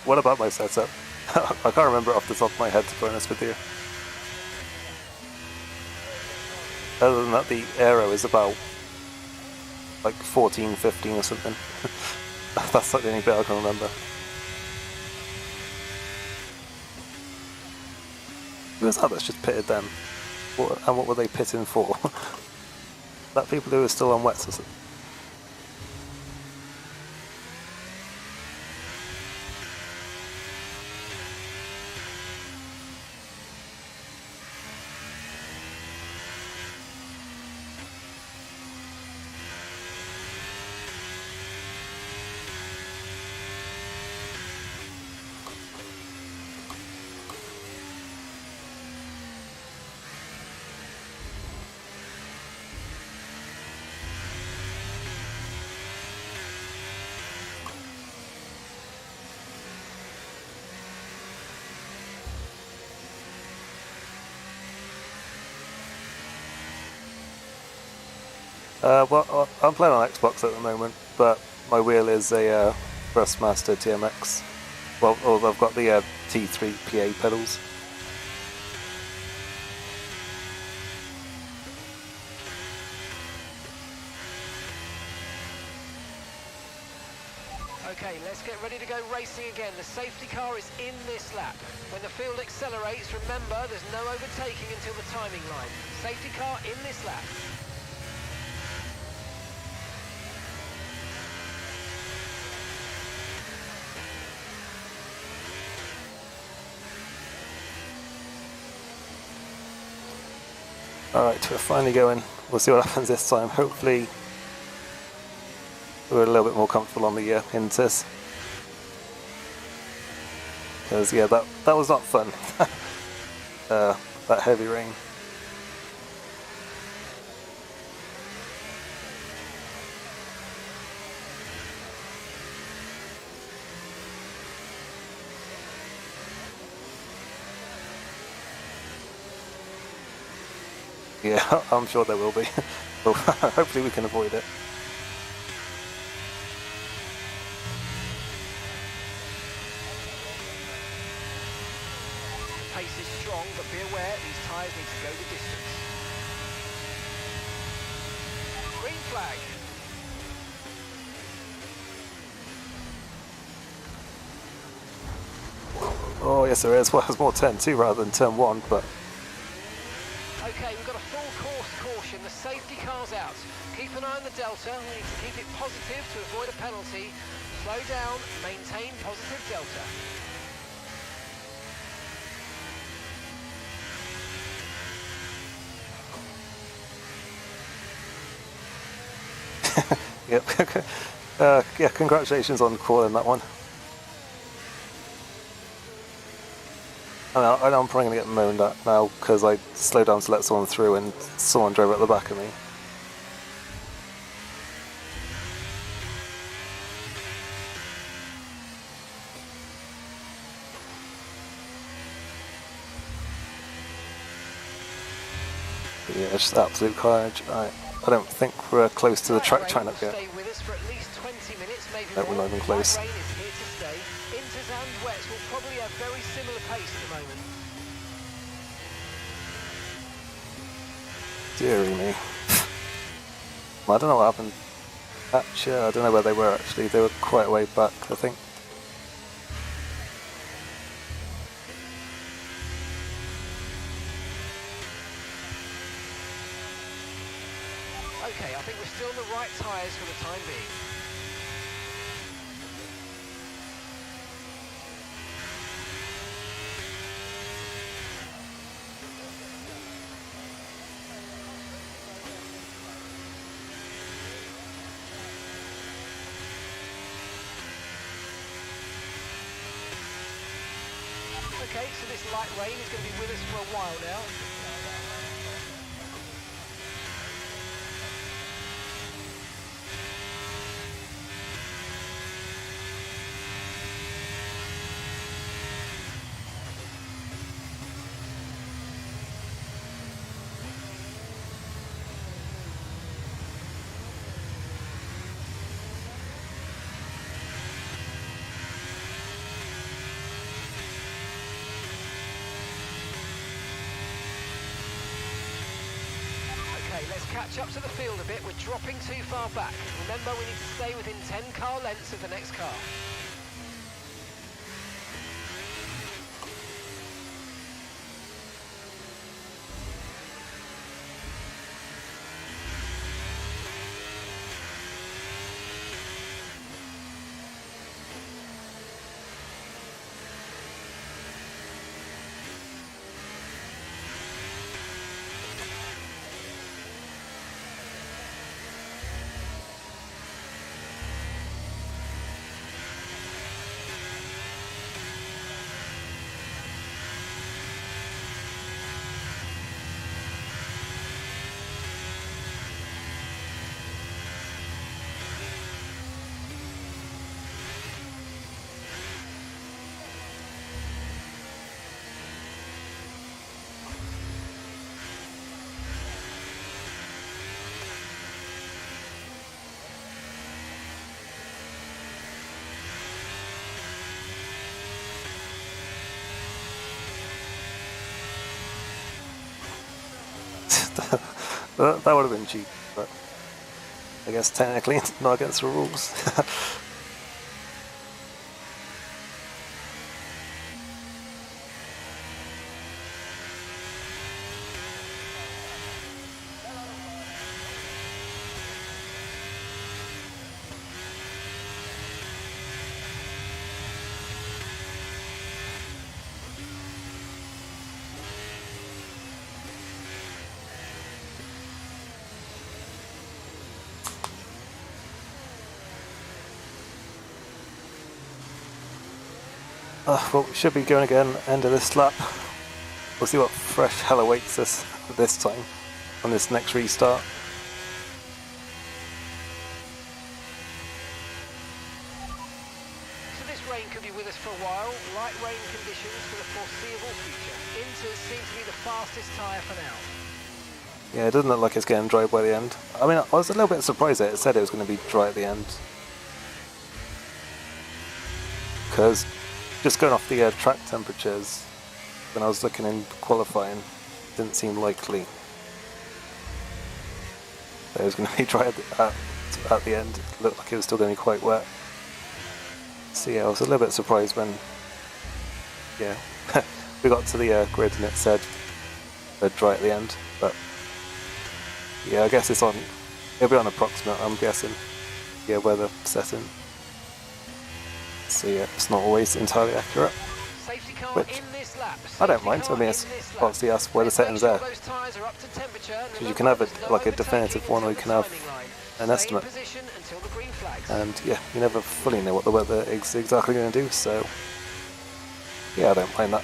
Speaker 1: What about my setup? I can't remember off the top of my head, to be honest with you. Other than that, the aero is about like 14, 15 or something. That's like the only bit I can remember. Who was that that's just pitted then? And what were they pitting for? That people who are still on wets or something? Well, I'm playing on Xbox at the moment, but my wheel is a Thrustmaster TMX. Well, I've got the T3 PA pedals.
Speaker 2: Okay, let's get ready to go racing again. The safety car is in this lap. When the field accelerates, remember there's no overtaking until the timing line. Safety car in this lap.
Speaker 1: Alright, we're finally going. We'll see what happens this time. Hopefully we're a little bit more comfortable on the Inters. Because, yeah, that was not fun. That heavy rain. Yeah, I'm sure there will be. But hopefully we can avoid it.
Speaker 2: Pace is strong, but be aware these tyres need to go the distance. Green flag.
Speaker 1: Oh yes there is. Well, there's more turn 2 rather than turn 1, but...
Speaker 2: Okay, we've got a full course caution. The safety car's out. Keep an eye on the delta. We need to keep it positive to avoid a penalty. Slow down, maintain positive delta.
Speaker 1: Yep. Yeah, congratulations on calling that one. I know I'm probably going to get moaned at now because I slowed down to let someone through and someone drove at the back of me. But yeah, it's just absolute carnage. I don't think we're close to the track trying up yet.
Speaker 2: Stay with us for at least 20 minutes, maybe
Speaker 1: No,
Speaker 2: more.
Speaker 1: we're not even close.
Speaker 2: Light rain is here to stay. Inters and wets will probably have very similar pace at the moment.
Speaker 1: Deary me. I don't know what happened. Actually, I don't know where they were actually. They were quite a way back, I think.
Speaker 2: Okay, I think we're still on the right tyres for the time being. Okay, so this light rain is going to be with us for a while now. Okay, let's catch up to the field a bit. We're dropping too far back. Remember, we need to stay within 10 car lengths of the next car.
Speaker 1: That would have been cheap, but I guess technically it's not against the rules. Well, we should be going again, end of this lap. We'll see what fresh hell awaits us this time on this next restart.
Speaker 2: So this rain could be with us for a while. Light rain conditions for the foreseeable future. Inters seem to be the fastest tyre for now.
Speaker 1: Yeah, it doesn't look like it's getting dry by the end. I mean, I was a little bit surprised that it said it was going to be dry at the end. Because just going off the track temperatures, when I was looking in qualifying, it didn't seem likely that it was going to be dry at the end. It looked like it was still going to be quite wet. So yeah, I was a little bit surprised when, yeah, we got to the grid and it said dry at the end. But yeah, I guess it'll be on approximate, I'm guessing. Yeah, weather setting. So yeah, it's not always entirely accurate.
Speaker 2: Safety car
Speaker 1: Which
Speaker 2: in this lap.
Speaker 1: I don't mind. I mean, it's obviously that's where the setting's there. Because you can have it like a definitive one, or you can have an estimate. And yeah, you never fully know what the weather is exactly going to do. So yeah, I don't mind that.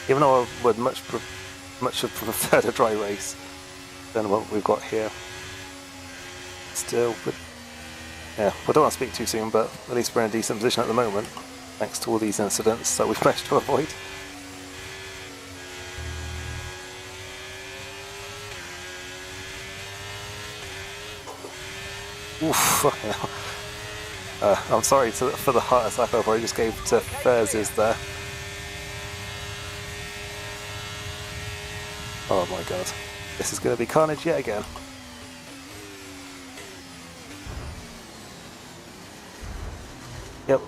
Speaker 1: Even though I would much have preferred a dry race than what we've got here. Still, yeah, I don't want to speak too soon, but at least we're in a decent position at the moment, thanks to all these incidents that we've managed to avoid. Oof, fucking hell. I'm sorry for the heart attack I just gave to Fairs there. Oh my god, this is going to be carnage yet again. Yep.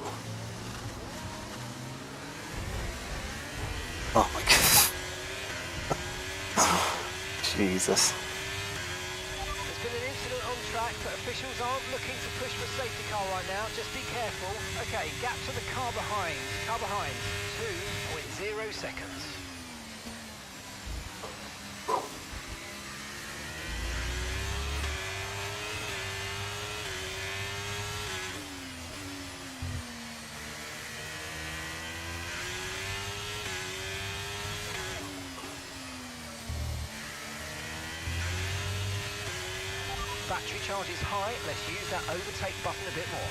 Speaker 1: Oh my god. Jesus.
Speaker 2: There's been an incident on track, but officials aren't looking to push for a safety car right now. Just be careful. Okay, gap to the car behind. 2.0 seconds. Battery charge is high, let's use that overtake button a bit more.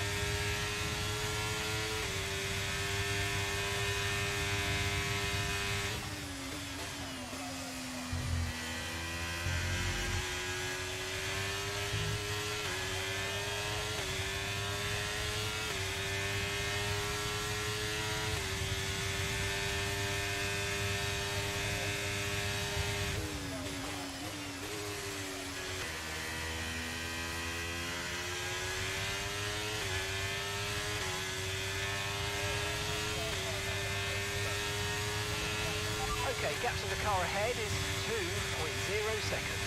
Speaker 2: Okay, gap to the car ahead is 2.0 seconds.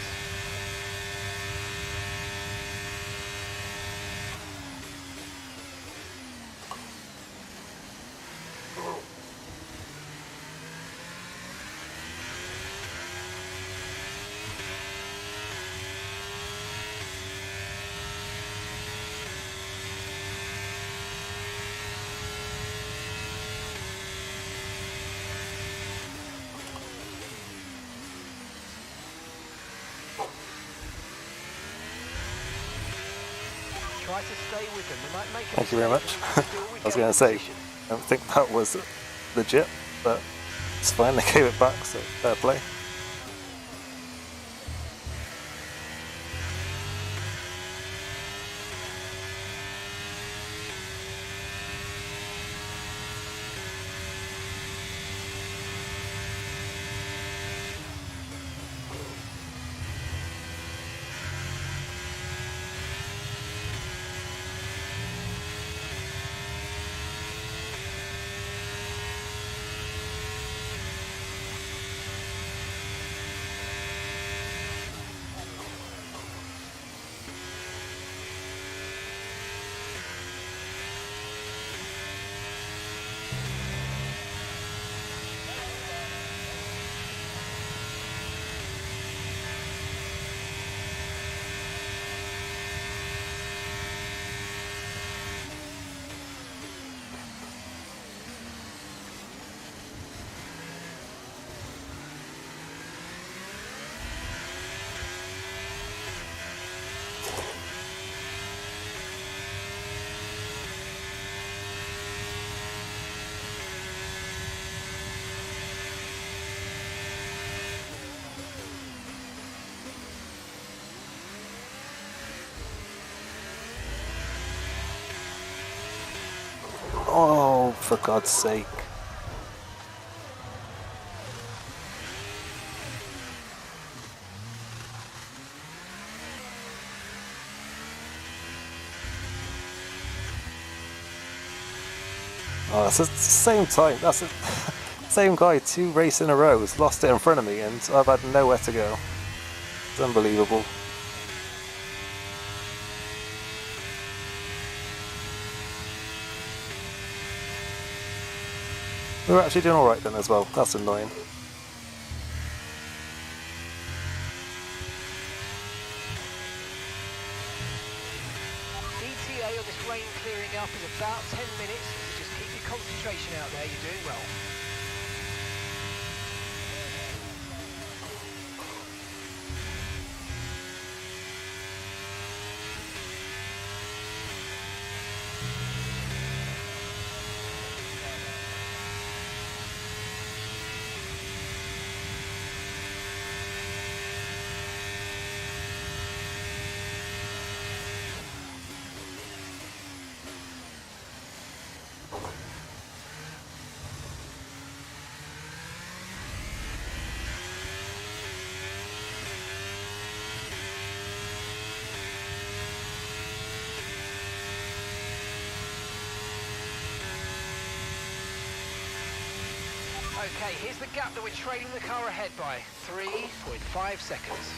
Speaker 2: Try to stay with them. They might make a
Speaker 1: Thank you very much.
Speaker 2: mistake,
Speaker 1: I was going to say, I don't think that was legit, but it's fine, they gave it back, so fair play. Oh, for God's sake. Oh, it's the same time. That's the same guy 2 races in a row has lost it in front of me, and I've had nowhere to go. It's unbelievable. We were actually doing alright then as well. That's annoying.
Speaker 2: ETA on this rain clearing up is about 10 minutes, so just keep your concentration out there, you're doing well. Okay, here's the gap that we're trailing the car ahead by, 3.5 seconds.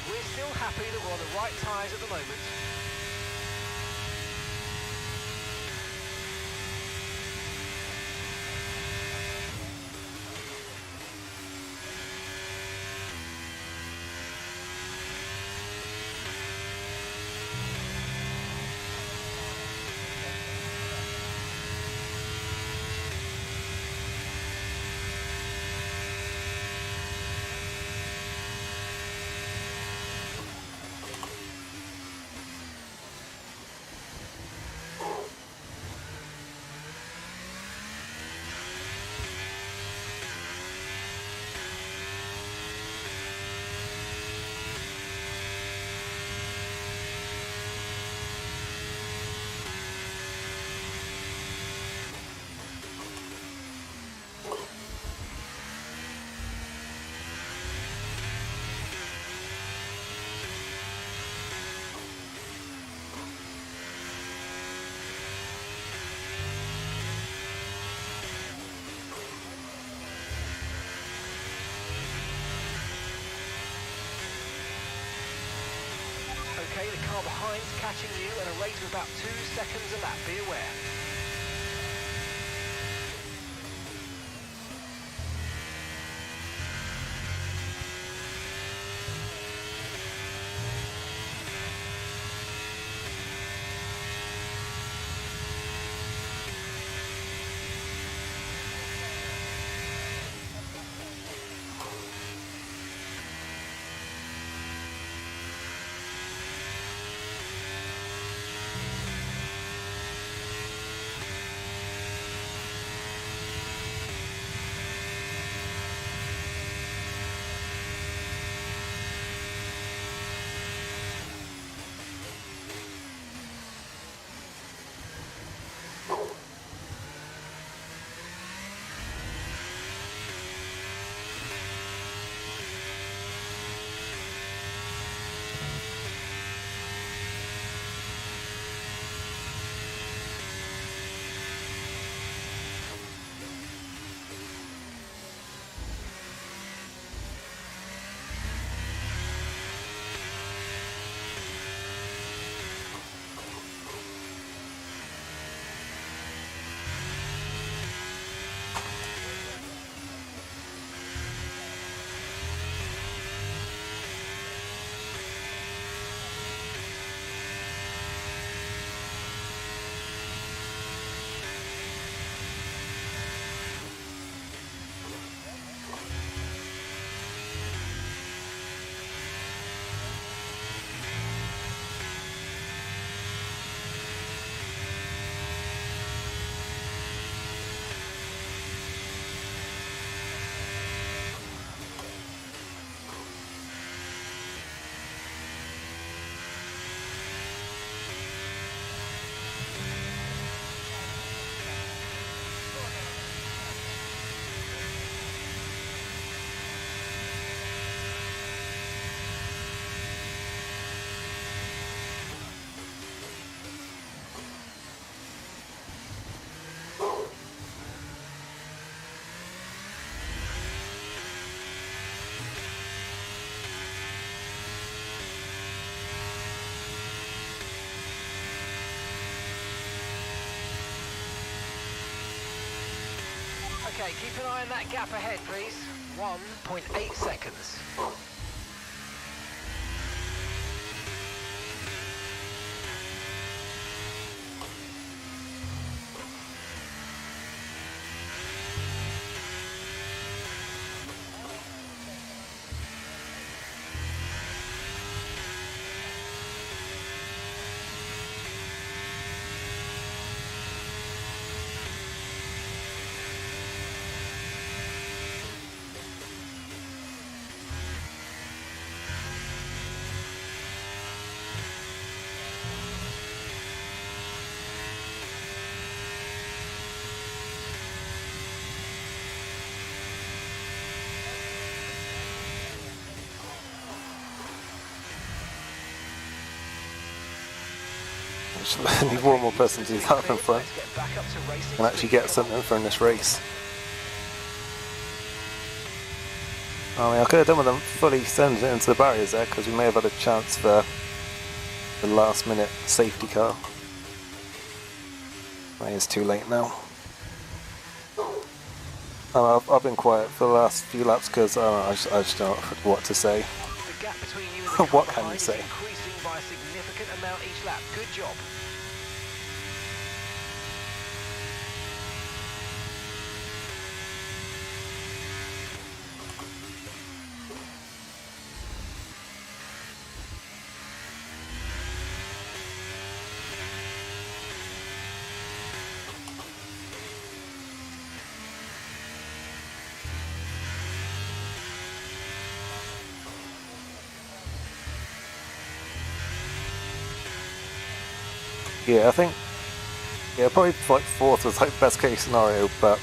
Speaker 2: We're still happy that we're on the right tyres at the moment. Okay, the car behind's catching you at a rate of about 2 seconds a lap, be aware. Okay, keep an eye on that gap ahead, please. 1.8 seconds.
Speaker 1: I need one more person to do that up in front and actually get something from this race. I mean, I could have done with them fully sending it into the barriers there, because we may have had a chance for the last minute safety car. It's too late now. I've been quiet for the last few laps because I just don't know what to say.
Speaker 2: The gap between you and the
Speaker 1: What
Speaker 2: car
Speaker 1: can you
Speaker 2: behind
Speaker 1: say?
Speaker 2: is increasing by a significant amount each lap. Good job.
Speaker 1: Yeah, I think probably like fourth was like best case scenario, but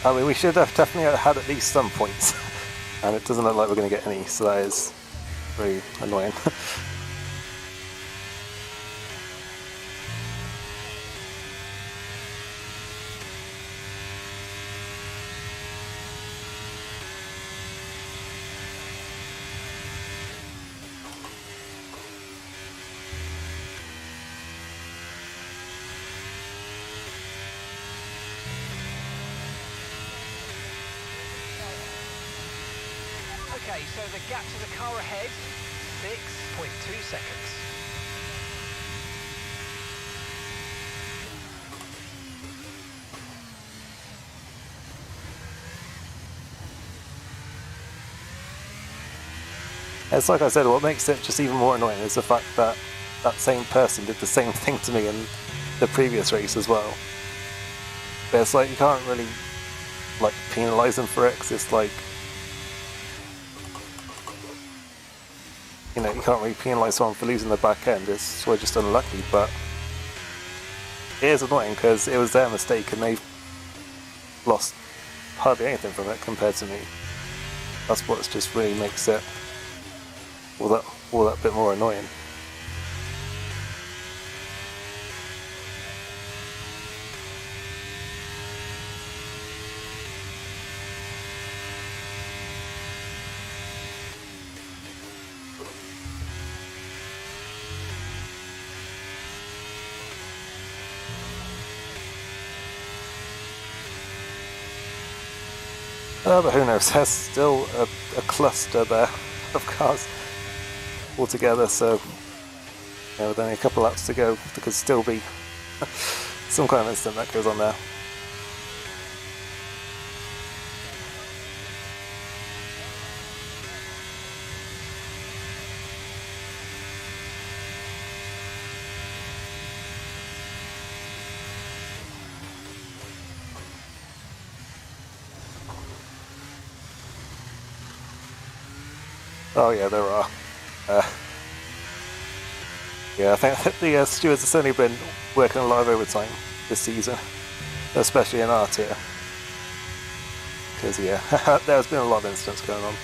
Speaker 1: I mean we should have definitely had at least some points, and it doesn't look like we're going to get any, so that is very annoying.
Speaker 2: Okay, so the gap to the car ahead, 6.2 seconds.
Speaker 1: It's like I said, what makes it just even more annoying is the fact that that same person did the same thing to me in the previous race as well. But it's like you can't really like penalise them for it, 'cause it's like, you know, you can't really penalise someone for losing the back end. It's we're just unlucky, but it is annoying because it was their mistake and they've lost hardly anything from it compared to me. That's what just really makes it all that bit more annoying. But who knows, there's still a cluster there of cars altogether, so with only a couple laps to go, there could still be some kind of incident that goes on there. Oh yeah, there are. Yeah, I think the stewards have certainly been working a lot of overtime this season, especially in our tier. Because yeah, there's been a lot of incidents going on.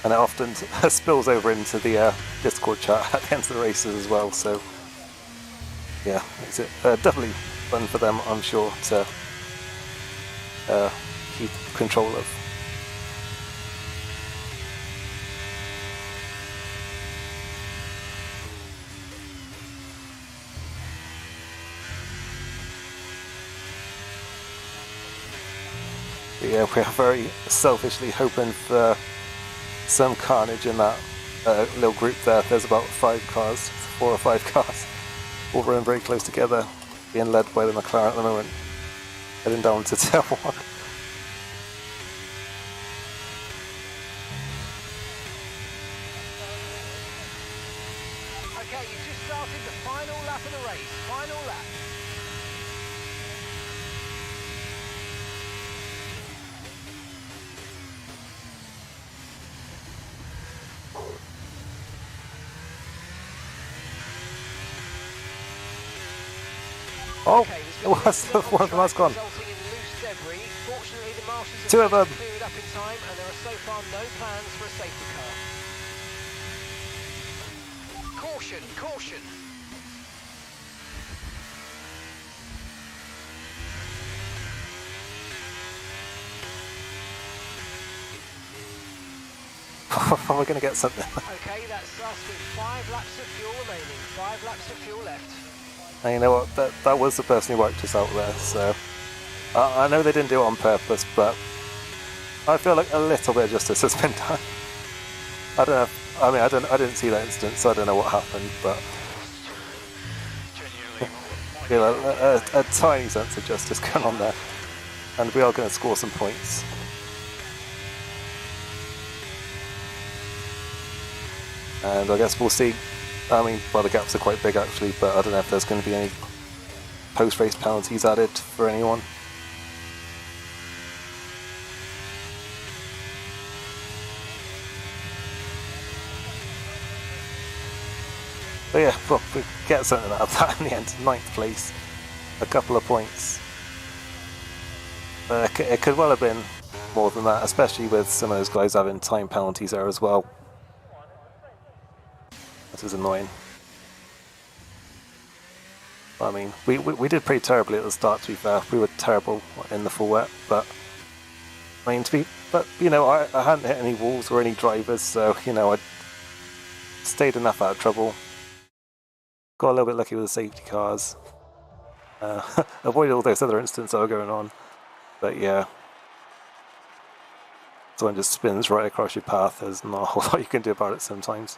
Speaker 1: And it often spills over into the Discord chat at the end of the races as well, so yeah, it's definitely fun for them, I'm sure, to keep control of. Yeah, we are very selfishly hoping for some carnage in that little group there. There's about 5 cars, 4 or 5 cars, all running very close together, being led by the McLaren at the moment, heading down to turn 1.
Speaker 2: Okay, you just started the final lap of the race. Final lap.
Speaker 1: Oh,
Speaker 2: Okay,
Speaker 1: it was one of them has gone.
Speaker 2: Resulting in loose debris. Fortunately, the marshals have
Speaker 1: 2 of them.
Speaker 2: cleared up in time, and there are so far no plans for a safety car. Caution, caution.
Speaker 1: We're going to get something.
Speaker 2: Okay, that's us with 5 laps of fuel remaining. 5 laps of fuel left.
Speaker 1: And you know what, that was the person who wiped us out there, so I know they didn't do it on purpose, but I feel like a little bit of justice has been done. I don't know, I mean, I didn't see that instance, so I don't know what happened, but I feel a tiny sense of justice going on there, and we are going to score some points. And I guess we'll see. I mean, well, the gaps are quite big actually, but I don't know if there's going to be any post-race penalties added for anyone. But yeah, well, we get something out of that in the end. 9th place, a couple of points. But it could well have been more than that, especially with some of those guys having time penalties there as well. That is annoying. I mean, we did pretty terribly at the start, to be fair. We were terrible in the full wet, but I mean, you know, I hadn't hit any walls or any drivers, so, you know, I stayed enough out of trouble. Got a little bit lucky with the safety cars. Avoided all those other incidents that were going on, but yeah. Someone just spins right across your path. There's not a whole lot you can do about it sometimes.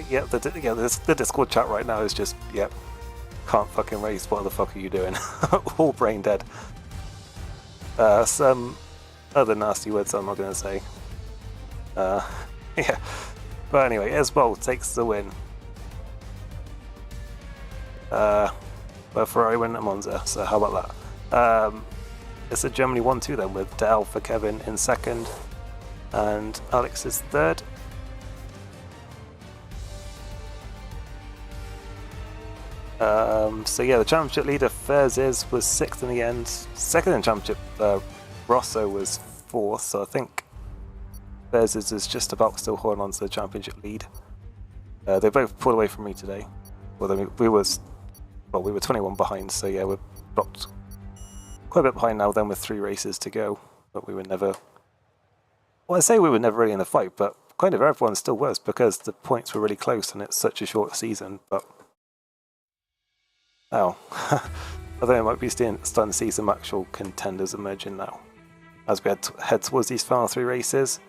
Speaker 1: Yeah, the Discord chat right now is just, yep, can't fucking race, what the fuck are you doing? All brain dead. Some other nasty words I'm not going to say. Yeah, but anyway, Esbol takes the win. But Ferrari win at Monza, so how about that? It's a Germany 1-2 then, with Dale for Kevin in 2nd, and Alex is 3rd. So yeah, the championship leader Fairs was 6th in the end. 2nd in championship, Rosso was 4th, so I think Fairs is just about still holding on to the championship lead. They both pulled away from me today. Well, we were 21 behind, so yeah, we're dropped quite a bit behind now then with 3 races to go. But we were never, well, I say we were never really in the fight, but kind of everyone still was, because the points were really close and it's such a short season. But oh, I think I might be starting to see some actual contenders emerging now, as we head towards these final 3 races.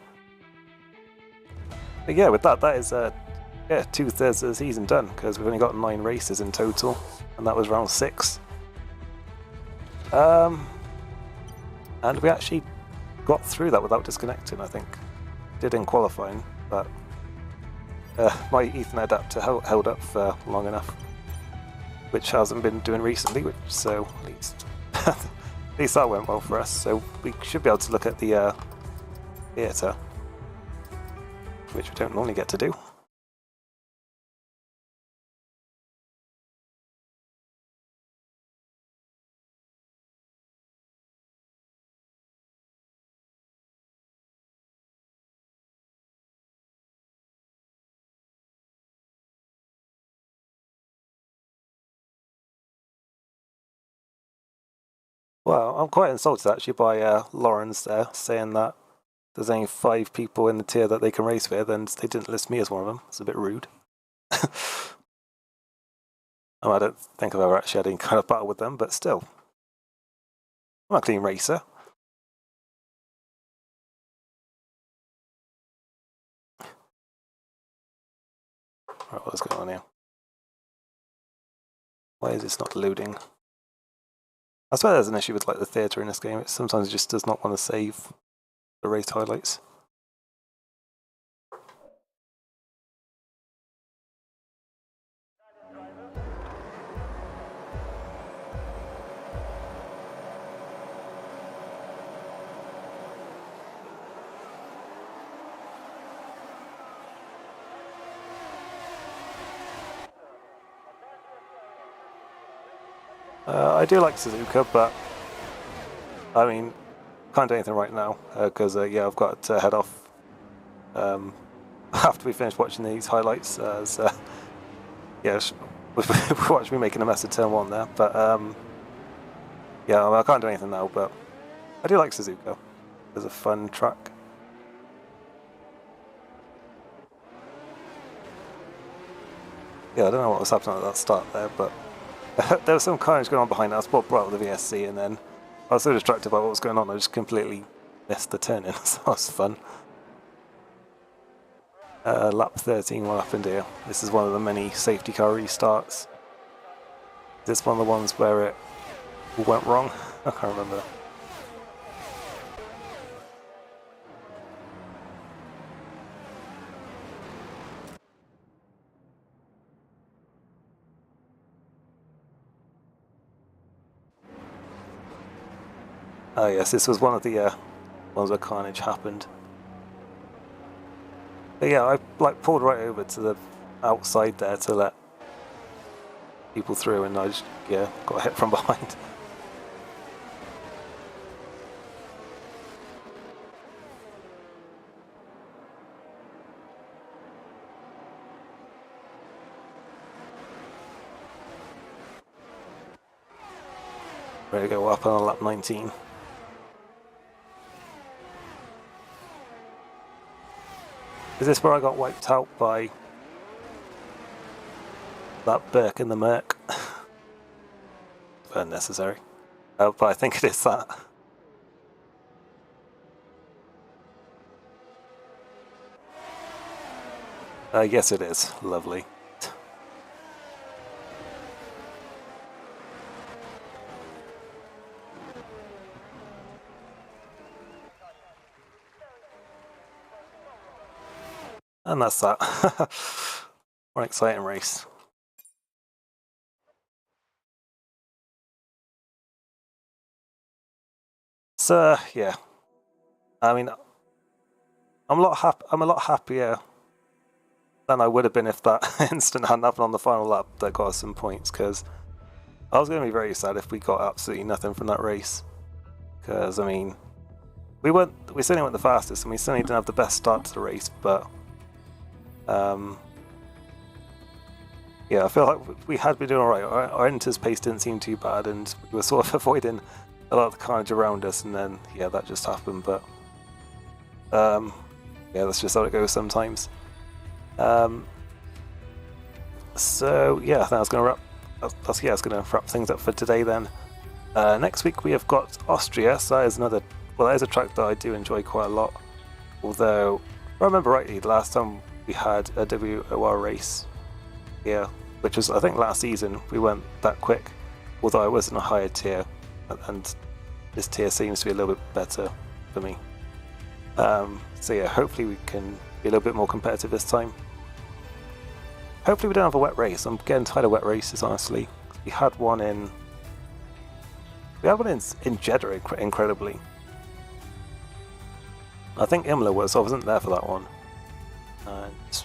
Speaker 1: But yeah, with that is 2/3 of the season done, because we've only got 9 races in total, and that was round 6. And we actually got through that without disconnecting, I think. Did in qualifying, but my Ethernet adapter held up for long enough, which hasn't been doing recently, so at least that went well for us. So we should be able to look at the theatre, which we don't normally get to do. Well, I'm quite insulted actually by Lawrence there, saying that there's only 5 people in the tier that they can race with, and they didn't list me as one of them. It's a bit rude. I don't think I've ever actually had any kind of battle with them, but still. I'm a clean racer. Right, what's going on here? Why is this not loading? I swear there's an issue with like the theatre in this game. It sometimes just does not want to save the race highlights. I do like Suzuka, but I mean, can't do anything right now because yeah, I've got to head off after we finish watching these highlights. Yeah, watch me making a mess of turn 1 there, but yeah, I can't do anything now. But I do like Suzuka. It's a fun track. Yeah, I don't know what was happening at that start there, but there was some carnage going on behind us. What brought up the VSC, and then I was so distracted by what was going on, I just completely missed the turn in. So that was fun. Lap 13, what happened here? This is one of the many safety car restarts. Is this one of the ones where it went wrong? I can't remember. Oh yes, this was one of the ones where carnage happened. But yeah, I like pulled right over to the outside there to let people through, and I just got hit from behind. Ready to go up on lap 19. Is this where I got wiped out by that Burke in the Merc? Unnecessary. But I think it is that. Yes, it is. Lovely. And that's that. What an exciting race. So yeah, I mean, I'm a lot happier than I would have been if that incident hadn't happened on the final lap that got us some points, because I was going to be very sad if we got absolutely nothing from that race. Because I mean, we certainly weren't the fastest, and we certainly didn't have the best start to the race, but yeah, I feel like we had been doing alright. Our enters pace didn't seem too bad, and we were sort of avoiding a lot of the carnage around us, and then yeah, that just happened. But yeah, that's just how it goes sometimes. So yeah, I think that's going to wrap. That's going to wrap things up for today. Then next week we have got Austria. So that is that is a track that I do enjoy quite a lot. Although, if I remember rightly, the last time we had a WOR race here, which was I think last season, we weren't that quick. Although I was in a higher tier, and this tier seems to be a little bit better for me. So yeah, hopefully we can be a little bit more competitive this time. Hopefully we don't have a wet race. I'm getting tired of wet races, honestly. We had one in Jeddah, incredibly. I think Imola was. I wasn't there for that one. And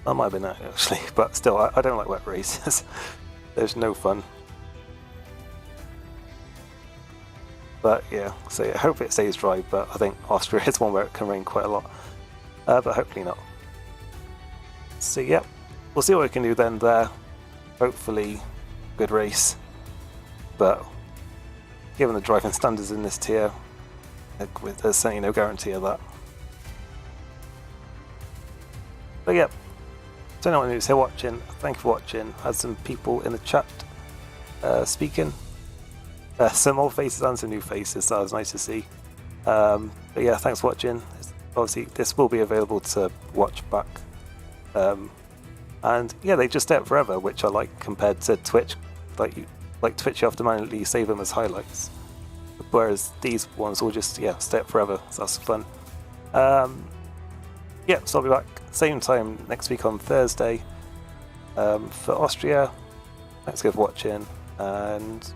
Speaker 1: that might have been that actually, but still, I don't like wet races. There's no fun. But yeah, so yeah, I hope it stays dry, but I think Austria is one where it can rain quite a lot. But hopefully not. So yeah, we'll see what we can do then there. Hopefully, good race. But given the driving standards in this tier, there's certainly no guarantee of that. But yeah, so anyone who's here watching, thank you for watching. Had some people in the chat speaking. Some old faces and some new faces, so that was nice to see. But yeah, thanks for watching. Obviously, this will be available to watch back. And yeah, they just stay up forever, which I like compared to Twitch. Like Twitch, you have to manually save them as highlights, whereas these ones will just stay up forever. So that's fun. Yeah, so I'll be back same time next week on Thursday for Austria. Thanks again for watching, and